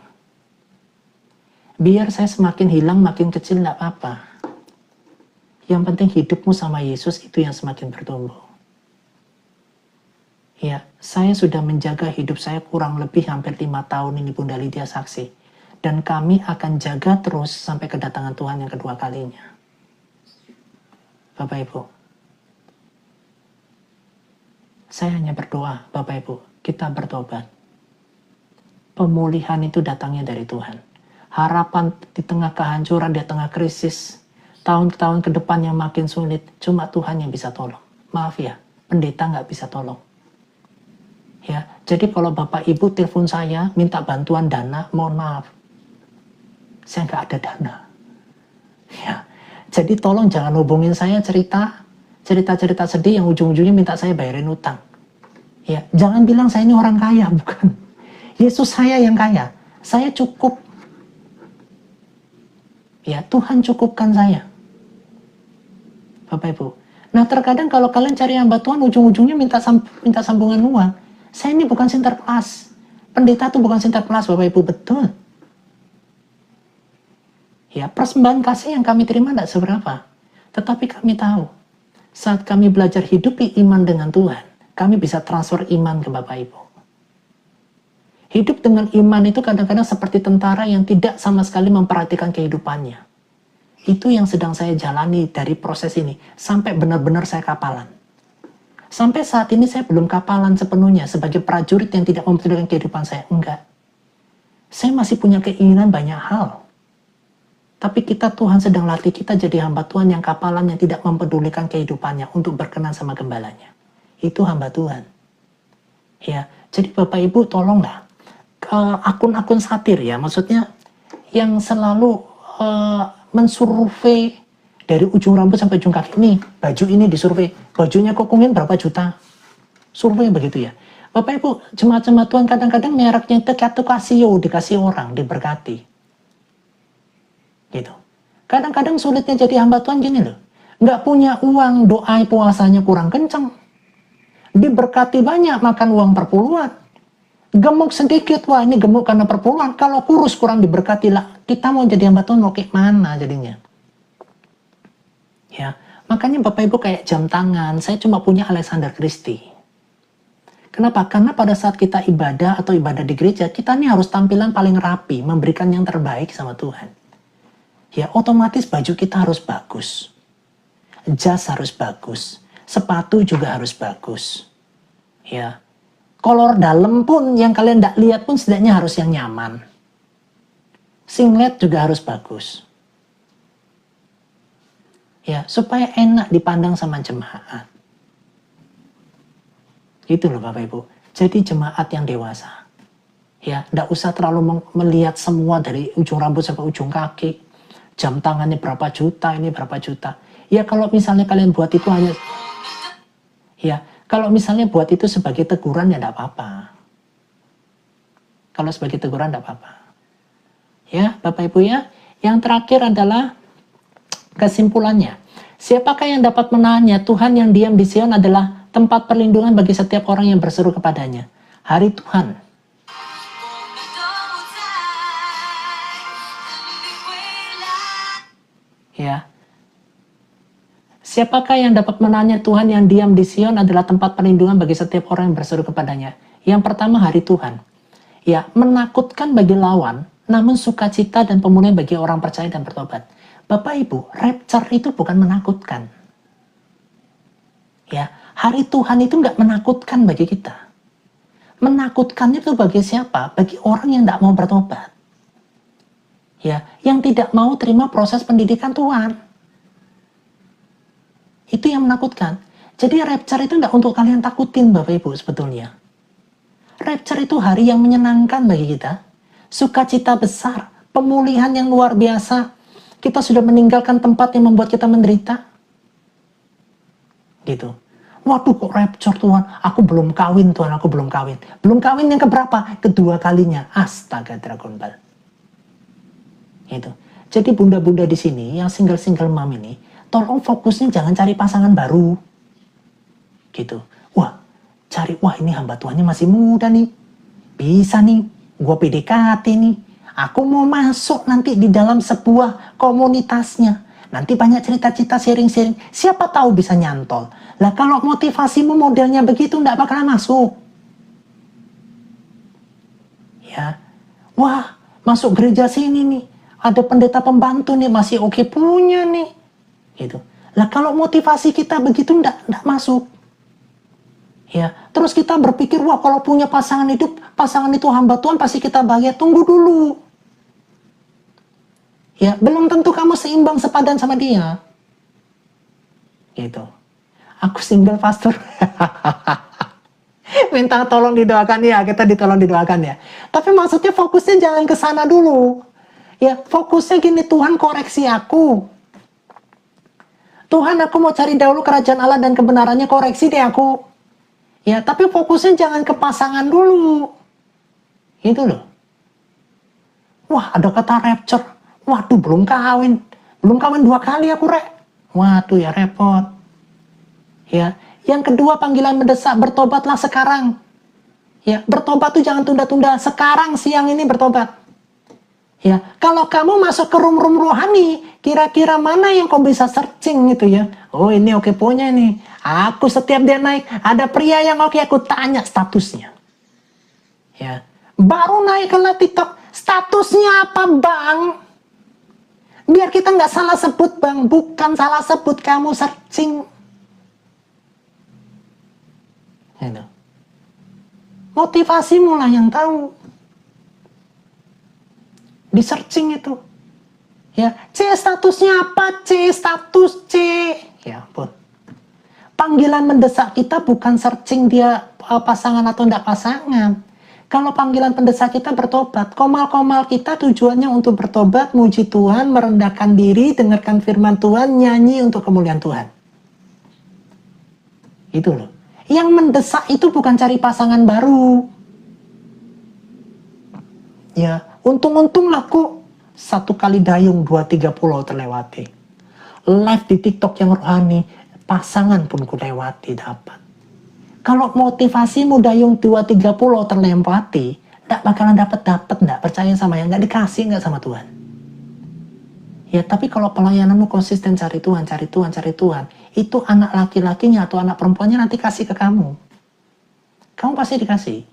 Biar saya semakin hilang, makin kecil, tidak apa-apa. Yang penting hidupmu sama Yesus itu yang semakin bertumbuh. Ya, saya sudah menjaga hidup saya kurang lebih hampir 5 tahun ini, Bunda Lydia saksi. Dan kami akan jaga terus sampai kedatangan Tuhan yang kedua kalinya. Bapak Ibu, saya hanya berdoa, Bapak Ibu, kita bertobat. Pemulihan itu datangnya dari Tuhan. Harapan di tengah kehancuran, di tengah krisis, tahun-tahun ke depan yang makin sulit, cuma Tuhan yang bisa tolong. Maaf ya, pendeta nggak bisa tolong. Ya, jadi kalau Bapak Ibu telepon saya, minta bantuan dana, mohon maaf. Saya nggak ada dana. Ya, jadi tolong jangan hubungin saya cerita-cerita sedih yang ujung-ujungnya minta saya bayarin utang. Ya, jangan bilang saya ini orang kaya, bukan. Yesus saya yang kaya. Saya cukup. Ya, Tuhan cukupkan saya. Bapak Ibu. Nah, terkadang kalau kalian cari hamba Tuhan, ujung-ujungnya minta sambungan uang. Saya ini bukan sinterklas. Pendeta itu bukan sinterklas, Bapak Ibu, betul. Ya, persembahan kasih yang kami terima tidak seberapa. Tetapi kami tahu, saat kami belajar hidupi iman dengan Tuhan, kami bisa transfer iman ke Bapak Ibu. Hidup dengan iman itu kadang-kadang seperti tentara yang tidak sama sekali memperhatikan kehidupannya. Itu yang sedang saya jalani dari proses ini, sampai benar-benar saya kapalan. Sampai saat ini saya belum kapalan sepenuhnya sebagai prajurit yang tidak mempedulikan kehidupan saya. Enggak. Saya masih punya keinginan banyak hal. Tapi Tuhan sedang latih kita jadi hamba Tuhan yang kapalan yang tidak mempedulikan kehidupannya untuk berkenan sama gembalanya. Itu hamba Tuhan. Ya, jadi Bapak Ibu tolonglah. Akun-akun satir ya, maksudnya yang selalu mensurvei dari ujung rambut sampai ujung kaki. Nih, baju ini disurvei. Bajunya kokongin berapa juta. Survei begitu ya. Bapak Ibu, jemaat-jemaat Tuhan kadang-kadang mereknya itu Casio, dikasih orang, diberkati. Gitu. Kadang-kadang sulitnya jadi hamba Tuhan gini loh. Nggak punya uang, doa puasanya kurang kencang. Diberkati banyak, makan uang perpuluhan. Gemuk sedikit, wah ini gemuk karena perpuluhan. Kalau kurus kurang diberkati lah. Kita mau jadi hamba Tuhan mau kayak mana jadinya? Ya, makanya Bapak Ibu kayak jam tangan. Saya cuma punya Alexander Christie. Kenapa? Karena pada saat kita ibadah atau ibadah di gereja, kita nih harus tampilan paling rapi, memberikan yang terbaik sama Tuhan. Ya, otomatis baju kita harus bagus. Jas harus bagus. Sepatu juga harus bagus. Ya. Kolor dalam pun yang kalian tidak lihat pun setidaknya harus yang nyaman. Singlet juga harus bagus. Ya, supaya enak dipandang sama jemaat. Itu loh Bapak Ibu. Jadi jemaat yang dewasa. Ya, tidak usah terlalu melihat semua dari ujung rambut sampai ujung kaki. Jam tangannya berapa juta, ini berapa juta. Ya kalau misalnya kalian buat itu hanya, ya kalau misalnya buat itu sebagai teguran ya tidak apa-apa. Kalau sebagai teguran tidak apa-apa. Ya Bapak Ibu ya, yang terakhir adalah kesimpulannya. Siapakah yang dapat menahannya? Tuhan yang diam di Sion adalah tempat perlindungan bagi setiap orang yang berseru kepadanya. Hari Tuhan. Ya. Siapakah yang dapat menahannya? Tuhan yang diam di Sion adalah tempat perlindungan bagi setiap orang yang berseru kepadanya. Yang pertama hari Tuhan. Ya, menakutkan bagi lawan, namun sukacita dan pemulihan bagi orang percaya dan bertobat. Bapak Ibu, rapture itu bukan menakutkan. Ya, hari Tuhan itu nggak menakutkan bagi kita. Menakutkannya itu bagi siapa? Bagi orang yang tidak mau bertobat. Ya, yang tidak mau terima proses pendidikan Tuhan. Itu yang menakutkan. Jadi rapture itu tidak untuk kalian takutin Bapak Ibu sebetulnya. Rapture itu hari yang menyenangkan bagi kita. Sukacita besar, pemulihan yang luar biasa. Kita sudah meninggalkan tempat yang membuat kita menderita. Gitu. Waduh kok rapture Tuhan, aku belum kawin Tuhan, aku belum kawin. Belum kawin yang keberapa? Kedua kalinya. Astaga Dragon Ball. Gitu. Jadi bunda-bunda di sini, yang single-single mom ini, tolong fokusnya jangan cari pasangan baru. Gitu. Wah ini hamba Tuhannya masih muda nih. Bisa nih, gue PDKT nih. Aku mau masuk nanti di dalam sebuah komunitasnya. Nanti banyak cerita-cerita sharing-sharing. Siapa tahu bisa nyantol. Lah kalau motivasimu modelnya begitu, nggak bakalan masuk. Ya. Wah, masuk gereja sini nih. Ada pendeta pembantu nih, masih oke punya nih. Gitu. Lah kalau motivasi kita begitu, nggak masuk. Ya, terus kita berpikir, wah kalau punya pasangan hidup, pasangan itu hamba Tuhan, pasti kita bahagia. Tunggu dulu. Ya, belum tentu kamu seimbang sepadan sama dia. Gitu. Aku single pastor. Minta tolong didoakan ya, kita ditolong didoakan ya. Tapi maksudnya fokusnya jangan ke sana dulu. Ya, fokusnya gini, Tuhan koreksi aku. Tuhan, aku mau cari dahulu kerajaan Allah dan kebenarannya, koreksi deh aku. Ya, tapi fokusnya jangan ke pasangan dulu. Itu loh. Wah, ada kata rapture. Waduh, belum kawin. Belum kawin 2 kali aku, Rek. Waduh, ya repot. Ya, yang kedua panggilan mendesak, bertobatlah sekarang. Ya, bertobat tuh jangan tunda-tunda. Sekarang siang ini bertobat. Ya, kalau kamu masuk ke room-room rohani, kira-kira mana yang kau bisa searching gitu ya. Oh, ini oke punya nih. Aku setiap dia naik, ada pria yang oke, aku tanya statusnya. Ya, baru naik ke TikTok, statusnya apa bang? Biar kita nggak salah sebut bang, bukan salah sebut, kamu searching. Gitu. Motivasimu lah yang tahu. Di searching itu. Ya, C statusnya apa? C status C. Ya ampun. Panggilan mendesak kita bukan searching dia pasangan atau enggak pasangan. Kalau panggilan pendesak kita bertobat, komal-komal kita tujuannya untuk bertobat, muji Tuhan, merendahkan diri, dengarkan firman Tuhan, nyanyi untuk kemuliaan Tuhan. Itu loh. Yang mendesak itu bukan cari pasangan baru. Ya, untung-untung laku 1 kali dayung 2-3 pulau terlewati. Live di TikTok yang rohani, pasangan pun ku lewati dapat. Kalau motivasimu dayung 2-3 pulau terlewati, nggak bakalan dapat, nggak percaya sama yang nggak dikasih nggak sama Tuhan. Ya, tapi kalau pelayananmu konsisten cari Tuhan, itu anak laki-lakinya atau anak perempuannya nanti kasih ke kamu. Kamu pasti dikasih.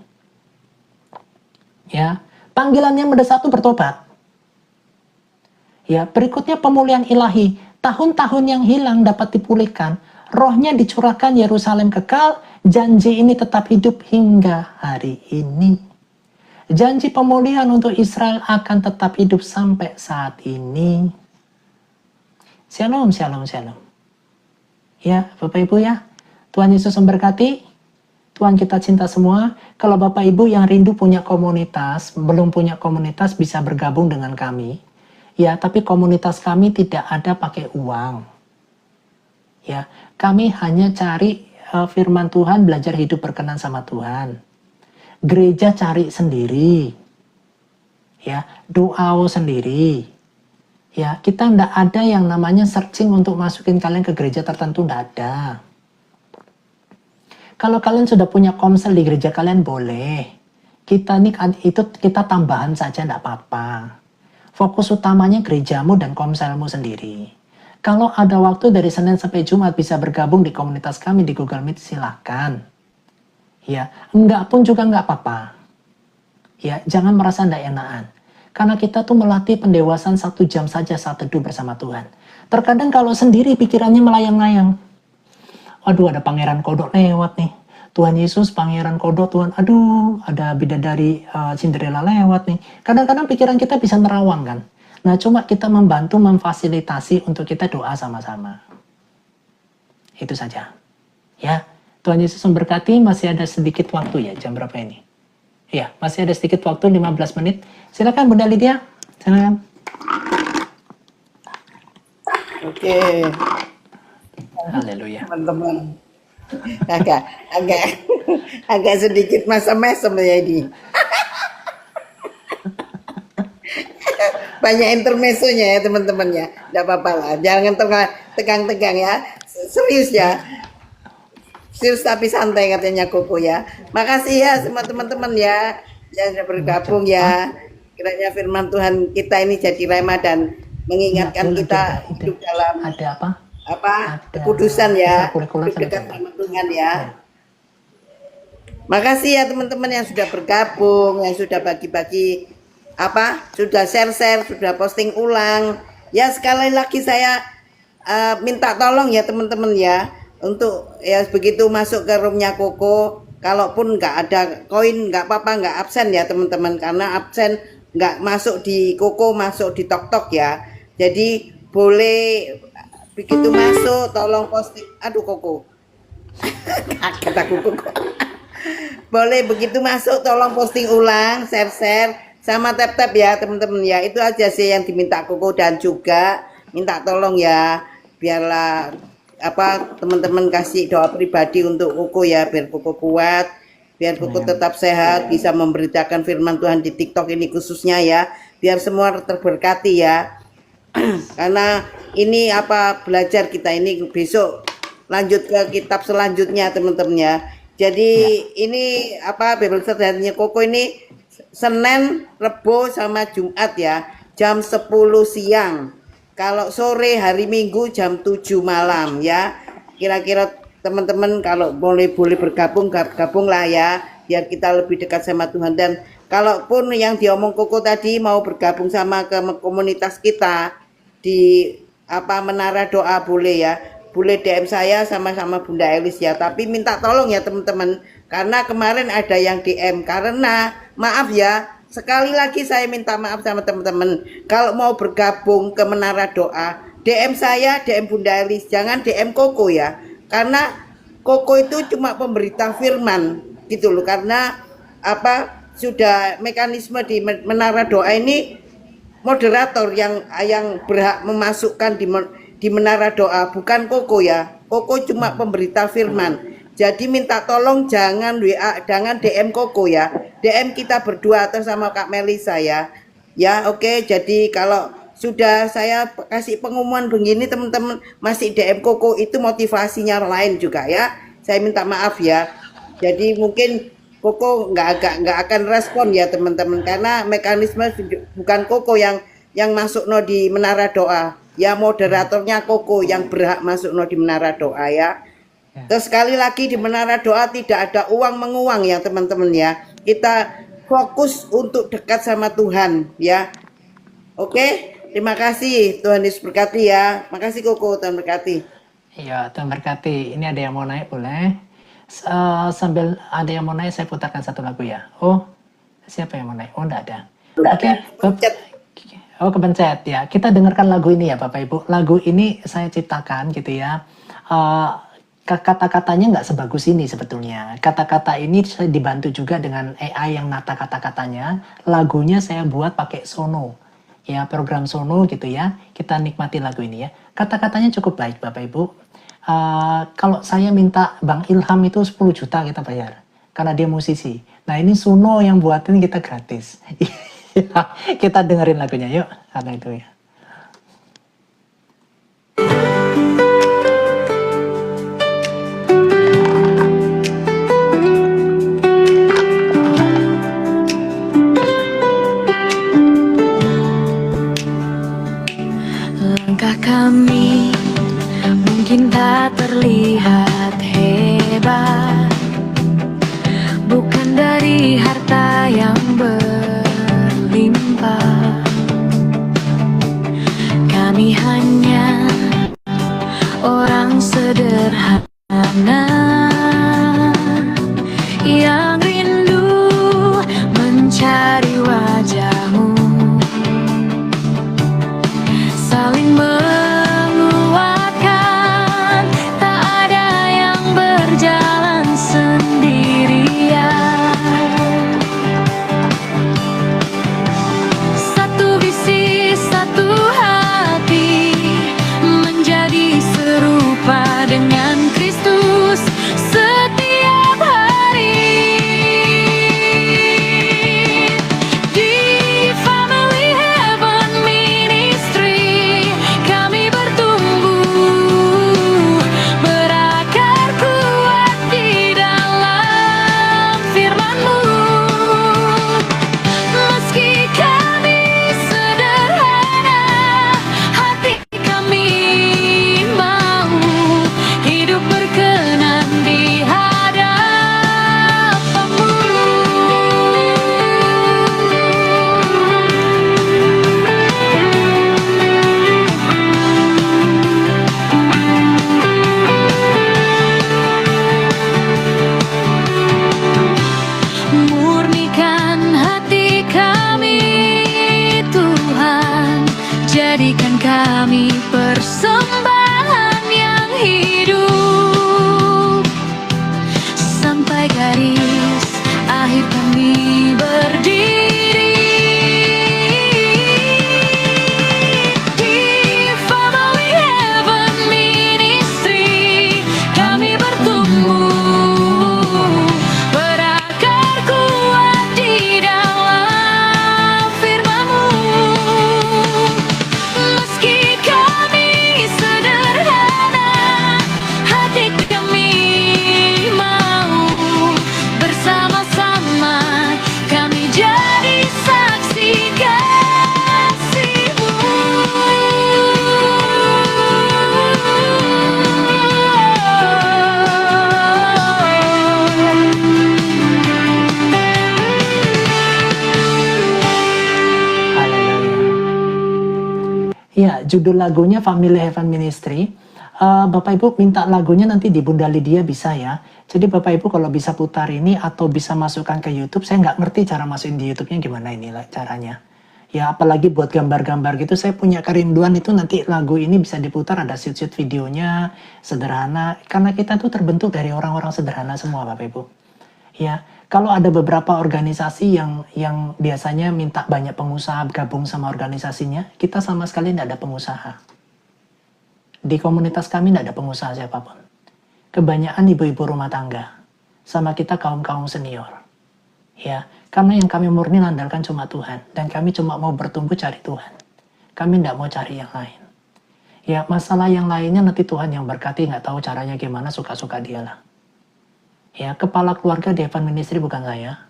Ya, panggilan yang mendesak itu bertobat. Ya, berikutnya pemulihan ilahi. Tahun-tahun yang hilang dapat dipulihkan. Rohnya dicurahkan, Yerusalem kekal. Janji ini tetap hidup hingga hari ini. Janji pemulihan untuk Israel akan tetap hidup sampai saat ini. Shalom, shalom, shalom. Ya, Bapak Ibu ya. Tuhan Yesus memberkati. Tuhan kita cinta semua. Kalau Bapak Ibu yang rindu punya komunitas, belum punya komunitas, bisa bergabung dengan kami. Ya, tapi komunitas kami tidak ada pakai uang. Ya, kami hanya cari firman Tuhan, belajar hidup berkenan sama Tuhan. Gereja cari sendiri. Ya, doa sendiri. Ya, kita ndak ada yang namanya searching untuk masukin kalian ke gereja tertentu, ndak ada. Kalau kalian sudah punya komsel di gereja kalian boleh. Kita tambahan saja, ndak apa-apa. Fokus utamanya gerejamu dan komselmu sendiri. Kalau ada waktu dari Senin sampai Jumat bisa bergabung di komunitas kami di Google Meet, silahkan. Ya, enggak pun juga enggak apa-apa. Ya, jangan merasa enggak enakan. Karena kita tuh melatih pendewasaan 1 jam saja saat teduh bersama Tuhan. Terkadang kalau sendiri pikirannya melayang-layang. Waduh, ada pangeran kodok lewat nih. Tuhan Yesus, Pangeran Kodok, Tuhan, aduh, ada bidadari Cinderella lewat nih. Kadang-kadang pikiran kita bisa nerawang kan. Nah, cuma kita membantu, memfasilitasi untuk kita doa sama-sama. Itu saja. Ya, Tuhan Yesus memberkati. Masih ada sedikit waktu ya, jam berapa ini? Ya, masih ada sedikit waktu, 15 menit. Silakan Bunda Lydia, silakan. Oke, Haleluya. teman-teman. Agak sedikit mesem-mesem ya ini. Banyak intermezzonya ya teman-teman ya. Tidak apa-apa lah. Jangan tegang-tegang ya. Serius ya. Serius tapi santai katanya Koko ya. Makasih ya semua teman-teman ya yang sudah bergabung ya. Kiranya firman Tuhan kita ini jadi rema dan mengingatkan kita hidup dalam Ada apa? kekudusan ya, kurikulum hidup dekat sama sama Tuhan ya. Makasih ya teman-teman yang sudah bergabung, yang sudah bagi-bagi sudah share-share, sudah posting ulang. Ya sekali lagi saya minta tolong ya teman-teman ya, untuk ya begitu masuk ke roomnya Koko, kalaupun nggak ada koin nggak apa-apa, nggak absen ya teman-teman, karena absen nggak masuk di Koko, masuk di Tok ya. Jadi boleh begitu masuk tolong posting. Aduh Koko, kata Koko. Boleh begitu masuk tolong posting ulang, share sama tap ya teman-teman ya. Itu aja sih yang diminta Koko, dan juga minta tolong ya biarlah teman-teman kasih doa pribadi untuk Koko ya, biar Koko kuat, biar Koko tetap sehat, bisa memberitakan firman Tuhan di TikTok ini khususnya ya, biar semua terberkati ya. Karena ini belajar kita ini besok lanjut ke kitab selanjutnya teman-teman ya. Jadi ini Bible study Koko ini Senin, Rebo sama Jumat ya, jam 10 siang. Kalau sore hari Minggu jam 7 malam ya. Kira-kira teman-teman kalau boleh bergabung, gabunglah ya, biar kita lebih dekat sama Tuhan. Dan kalaupun yang diomong Koko tadi mau bergabung sama ke komunitas kita di Menara Doa, boleh ya. Boleh DM saya sama-sama Bunda Elis ya. Tapi minta tolong ya teman-teman, karena kemarin ada yang DM. Karena maaf ya, sekali lagi saya minta maaf sama teman-teman. Kalau mau bergabung ke Menara Doa, DM saya, DM Bunda Elis, jangan DM Koko ya. Karena Koko itu cuma pemberita firman gitu loh. Karena sudah mekanisme di Menara Doa ini, moderator yang berhak memasukkan di Menara Doa, bukan Koko ya. Koko cuma pemberita firman. Jadi minta tolong jangan WA, jangan DM Koko ya. DM kita berdua atau sama Kak Melisa ya. Ya oke, jadi kalau sudah saya kasih pengumuman begini teman-teman masih DM Koko, itu motivasinya lain juga ya. Saya minta maaf ya. Jadi mungkin Koko nggak akan respon ya teman-teman, karena mekanisme bukan Koko yang masuk di Menara Doa ya, moderatornya Koko yang berhak masuk di Menara Doa ya. Terus sekali lagi di Menara Doa tidak ada uang menguang ya teman-teman ya, kita fokus untuk dekat sama Tuhan ya. Oke, terima kasih, Tuhan Yesus berkati ya. Makasih Koko, Tuhan berkati. Iya, Tuhan berkati. Ini ada yang mau naik, boleh? Sambil ada yang mau naik, saya putarkan satu lagu ya. Oh, siapa yang mau naik? Oh, enggak ada. Oke. Oh, kepencet ya. Kita dengarkan lagu ini ya Bapak Ibu. Lagu ini saya ciptakan gitu ya. Kata-katanya nggak sebagus ini sebetulnya. Kata-kata ini saya dibantu juga dengan AI yang nata kata-katanya. Lagunya saya buat pakai Sono. Ya, program Sono gitu ya. Kita nikmati lagu ini ya. Kata-katanya cukup baik Bapak Ibu. Kalau saya minta Bang Ilham itu 10 juta kita bayar, karena dia musisi. Nah ini Suno yang buatin kita gratis. Kita dengerin lagunya yuk, karena itu ya. Langkah kami mungkin tak terlihat hebat, bukan dari harta yang berlimpah, kami persembahan yang hidup sampai garis akhir kami berdiri di Family Heaven Ministry. Kami bertumbuh berakar kuat di dalam firman-Mu. Meski kami sederhana, hati kami mau bersama-sama kami jadi saksi kasih-Mu. Haleluya. Ya, judul lagunya Family Heaven Ministry. Bapak Ibu minta lagunya nanti di Bunda Lydia bisa ya. Jadi Bapak Ibu kalau bisa putar ini atau bisa masukkan ke YouTube. Saya nggak ngerti cara masukin di YouTube-nya gimana ini caranya. Ya apalagi buat gambar-gambar gitu. Saya punya kerinduan itu nanti lagu ini bisa diputar. Ada shoot-shoot videonya sederhana. Karena kita tuh terbentuk dari orang-orang sederhana semua Bapak Ibu. Ya, kalau ada beberapa organisasi yang biasanya minta banyak pengusaha gabung sama organisasinya, kita sama sekali tidak ada pengusaha. Di komunitas kami tidak ada pengusaha siapapun. Kebanyakan ibu-ibu rumah tangga, sama kita kaum-kaum senior. Ya, karena yang kami murni andalkan cuma Tuhan, dan kami cuma mau bertumbuh cari Tuhan. Kami tidak mau cari yang lain. Ya, masalah yang lainnya nanti Tuhan yang berkati, nggak tahu caranya gimana, suka-suka dialah. Ya, kepala keluarga di Heaven Ministry bukan saya.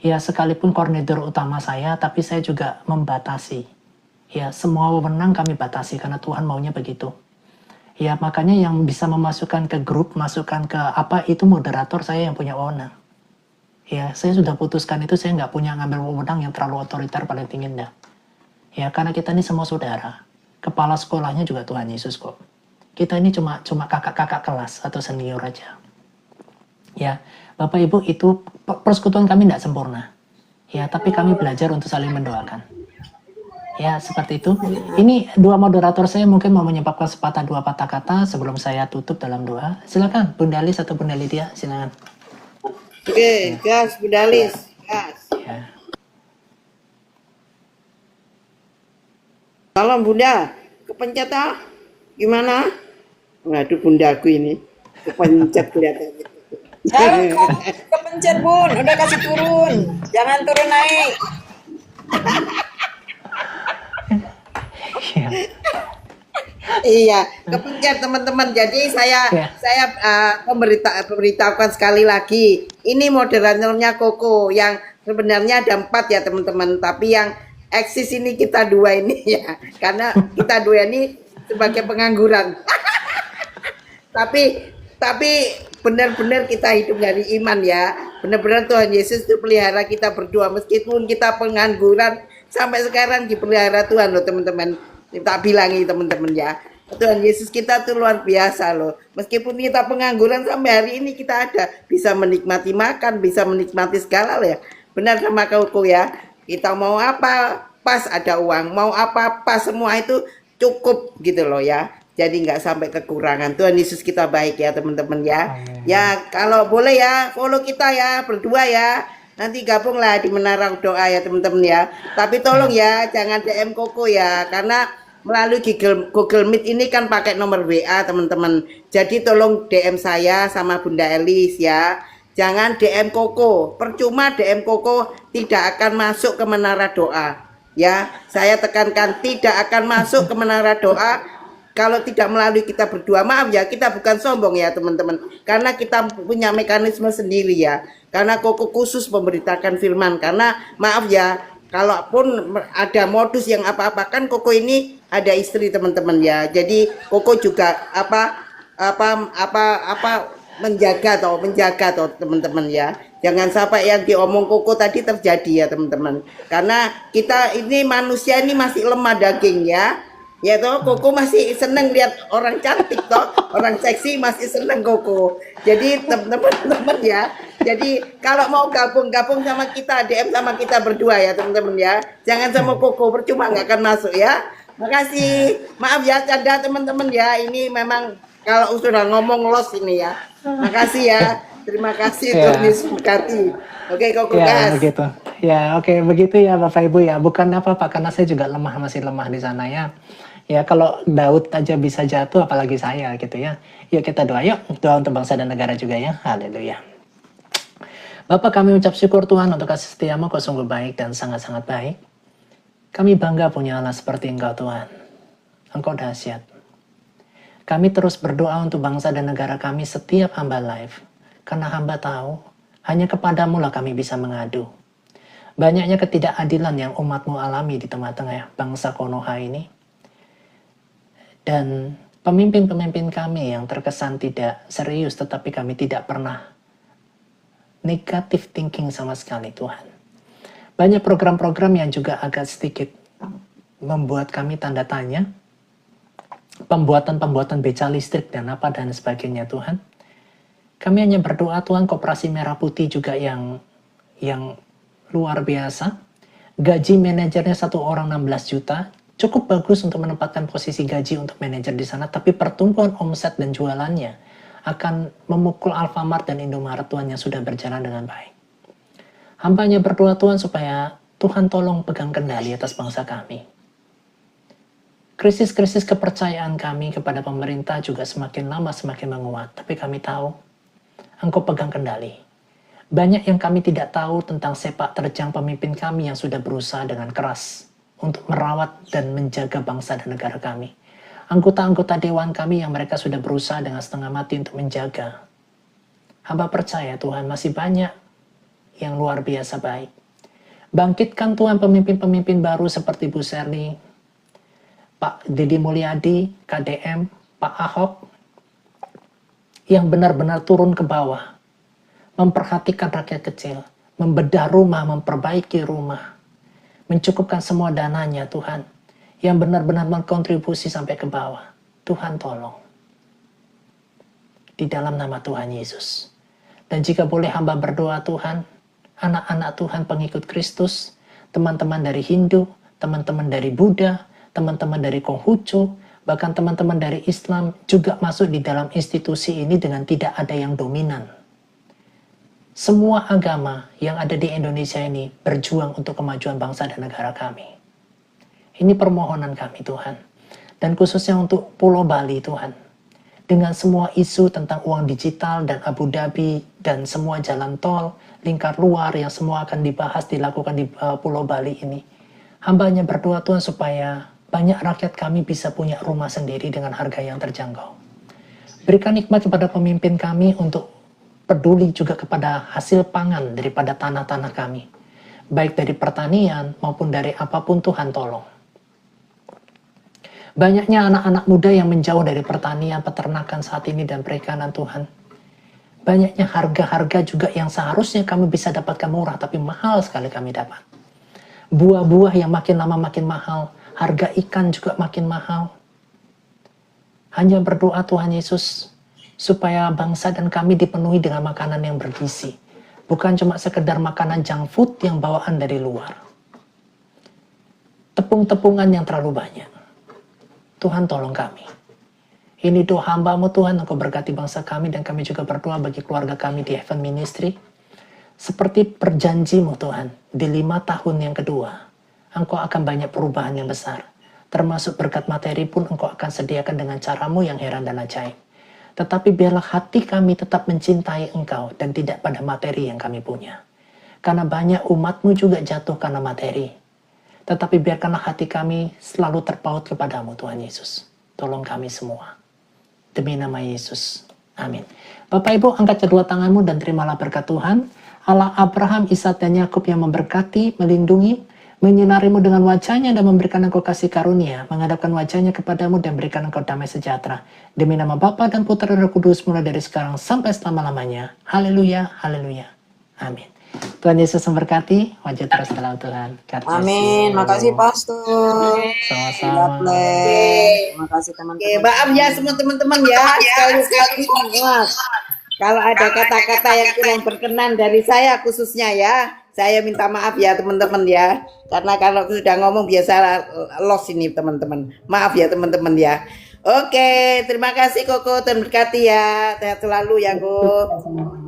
Ya, sekalipun koordinator utama saya, tapi saya juga membatasi. Ya, semua wewenang kami batasi karena Tuhan maunya begitu. Ya, makanya yang bisa memasukkan ke grup, masukkan ke apa, itu moderator saya yang punya wewenang. Ya, saya sudah putuskan itu, saya nggak punya ngambil wewenang yang terlalu otoriter paling tinggi, enggak. Ya, karena kita ini semua saudara. Kepala sekolahnya juga Tuhan Yesus kok. Kita ini cuma kakak-kakak kelas atau senior aja. Ya, Bapak Ibu, itu persekutuan kami tidak sempurna. Ya, tapi kami belajar untuk saling mendoakan. Ya, seperti itu. Ini dua moderator saya mungkin mau menyebabkan sepatah dua patah kata sebelum saya tutup dalam doa. Silakan, Bunda Lis atau Bunda Lydia, silakan. Oke, gas Bunda Lis, gas. Ya. Tolong Bunda, kepencet ah. Gimana? Waduh bundaku ini kepencet kelihatannya. Kepencet Bun, udah kasih turun, jangan turun naik. Ya. Iya, kepencet teman-teman. Jadi saya Ya. memberitahukan sekali lagi. Ini moderatornya Koko yang sebenarnya ada 4 ya teman-teman. Tapi yang eksis ini kita dua ini ya. Karena kita dua ini sebagai pengangguran. tapi benar-benar kita hidup dari iman ya. Benar-benar Tuhan Yesus itu pelihara kita berdua meskipun kita pengangguran sampai sekarang dipelihara Tuhan loh teman-teman. Tak bilangi teman-teman ya. Tuhan Yesus kita tuh luar biasa loh. Meskipun kita pengangguran sampai hari ini kita ada bisa menikmati makan, bisa menikmati segala loh ya. Benar sama Koko ya. Kita mau apa pas ada uang, mau apa pas semua itu cukup gitu loh ya. Jadi nggak sampai kekurangan. Tuhan Yesus kita baik ya teman-teman ya. Amin. Ya kalau boleh ya follow kita ya berdua ya. Nanti gabunglah di Menara Doa ya teman-teman ya. Tapi tolong ya jangan DM Koko ya. Karena melalui Google Meet ini kan pakai nomor WA teman-teman. Jadi tolong DM saya sama Bunda Elis ya. Jangan DM Koko. Percuma DM Koko tidak akan masuk ke Menara Doa. Ya, saya tekankan tidak akan masuk ke Menara Doa kalau tidak melalui kita berdua. Maaf ya, kita bukan sombong ya teman-teman. Karena kita punya mekanisme sendiri ya. Karena Koko khusus memberitakan firman. Karena maaf ya, kalaupun ada modus yang apa-apa kan Koko ini ada istri teman-teman ya. Jadi Koko juga menjaga toh teman-teman ya. Jangan sampai yang diomong Koko tadi terjadi ya teman-teman. Karena kita ini manusia ini masih lemah daging ya. Ya toh Koko masih seneng lihat orang cantik toh, orang seksi masih seneng Koko. Jadi teman-teman ya. Jadi kalau mau gabung sama kita, DM sama kita berdua ya teman-teman ya. Jangan sama Koko, percuma nggak akan masuk ya. Makasih. Maaf ya canda teman-teman ya. Ini memang kalau sudah ngomong los ini ya. Makasih ya. Terima kasih Ya. Tuhan Yesus berkati. Oke, kok Ya, gas. begitu. Ya, oke, begitu ya Bapak Ibu ya. Bukan apa-apa, karena saya juga lemah, masih lemah di sana ya. Ya, kalau Daud aja bisa jatuh, apalagi saya gitu ya. Yuk kita doa, yuk. Doa untuk bangsa dan negara juga ya. Haleluya. Bapak, kami ucap syukur Tuhan untuk kasih setiamu, kau sungguh baik dan sangat-sangat baik. Kami bangga punya Allah seperti Engkau Tuhan. Engkau dahsyat. Kami terus berdoa untuk bangsa dan negara kami setiap hamba live. Karena hamba tahu, hanya kepadamu lah kami bisa mengadu. Banyaknya ketidakadilan yang umatmu alami di tengah-tengah bangsa Konoha ini. Dan pemimpin-pemimpin kami yang terkesan tidak serius, tetapi kami tidak pernah negative thinking sama sekali Tuhan. Banyak program-program yang juga agak sedikit membuat kami tanda tanya. Pembuatan beca listrik dan apa dan sebagainya Tuhan. Kami hanya berdoa Tuhan, Koperasi Merah Putih juga yang luar biasa. Gaji manajernya satu orang 16 juta. Cukup bagus untuk menempatkan posisi gaji untuk manajer di sana. Tapi pertumbuhan omset dan jualannya akan memukul Alfamart dan Indomaret Tuhan yang sudah berjalan dengan baik. Hambanya berdoa Tuhan supaya Tuhan tolong pegang kendali atas bangsa kami. Krisis-krisis kepercayaan kami kepada pemerintah juga semakin lama semakin menguat. Tapi kami tahu Engkau pegang kendali. Banyak yang kami tidak tahu tentang sepak terjang pemimpin kami yang sudah berusaha dengan keras untuk merawat dan menjaga bangsa dan negara kami. Anggota-anggota dewan kami yang mereka sudah berusaha dengan setengah mati untuk menjaga. Hamba percaya Tuhan masih banyak yang luar biasa baik. Bangkitkan Tuhan pemimpin-pemimpin baru seperti Bu Serli, Pak Deddy Mulyadi, KDM, Pak Ahok, yang benar-benar turun ke bawah, memperhatikan rakyat kecil, membedah rumah, memperbaiki rumah, mencukupkan semua dananya Tuhan, yang benar-benar mengkontribusi sampai ke bawah. Tuhan tolong. Di dalam nama Tuhan Yesus. Dan jika boleh hamba berdoa Tuhan, anak-anak Tuhan pengikut Kristus, teman-teman dari Hindu, teman-teman dari Buddha, teman-teman dari Konghucu, bahkan teman-teman dari Islam juga masuk di dalam institusi ini dengan tidak ada yang dominan. Semua agama yang ada di Indonesia ini berjuang untuk kemajuan bangsa dan negara kami. Ini permohonan kami Tuhan. Dan khususnya untuk Pulau Bali Tuhan. Dengan semua isu tentang uang digital dan Abu Dhabi dan semua jalan tol, lingkar luar yang semua akan dibahas dilakukan di Pulau Bali ini. Hambanya berdoa Tuhan supaya banyak rakyat kami bisa punya rumah sendiri dengan harga yang terjangkau. Berikan nikmat kepada pemimpin kami untuk peduli juga kepada hasil pangan daripada tanah-tanah kami. Baik dari pertanian maupun dari apapun Tuhan tolong. Banyaknya anak-anak muda yang menjauh dari pertanian, peternakan saat ini dan perikanan Tuhan. Banyaknya harga-harga juga yang seharusnya kami bisa dapatkan murah tapi mahal sekali kami dapat. Buah-buah yang makin lama makin mahal. Harga ikan juga makin mahal. Hanya berdoa Tuhan Yesus supaya bangsa dan kami dipenuhi dengan makanan yang bergizi. Bukan cuma sekedar makanan junk food yang bawaan dari luar. Tepung-tepungan yang terlalu banyak. Tuhan tolong kami. Ini doa hamba-Mu Tuhan, Engkau berkati bangsa kami dan kami juga berdoa bagi keluarga kami di Heaven Ministry. Seperti perjanji-Mu Tuhan, di 5 tahun yang kedua. Engkau akan banyak perubahan yang besar. Termasuk berkat materi pun Engkau akan sediakan dengan caramu yang heran dan ajaib. Tetapi biarlah hati kami tetap mencintai Engkau dan tidak pada materi yang kami punya. Karena banyak umat-Mu juga jatuh karena materi. Tetapi biarkanlah hati kami selalu terpaut kepadamu Tuhan Yesus. Tolong kami semua. Demi nama Yesus. Amin. Bapak Ibu, angkat kedua tanganmu dan terimalah berkat Tuhan. Allah Abraham, Ishak dan Yakub yang memberkati, melindungi, menyinarimu dengan wajahnya dan memberikan engkau kasih karunia, menghadapkan wajahnya kepadamu dan berikan engkau damai sejahtera. Demi nama Bapa dan Putra dan Roh Kudus, mulai dari sekarang sampai selama-lamanya. Haleluya, haleluya. Amin. Tuhan Yesus memberkati, wajah terus dalam Tuhan. God bless Amin. you. Makasih Pastor. Sama-sama. Terima kasih Oke, teman-teman. maaf ya semua teman-teman ya. Sekali-kali maaf. Kalau ada kata-kata yang kurang berkenan dari saya khususnya ya, Saya minta maaf ya teman-teman ya. Karena kalau sudah ngomong biasa lost ini teman-teman. Maaf ya teman-teman ya. Oke, terima kasih Koko, Tuhan berkati ya. Sehat selalu ya Koko.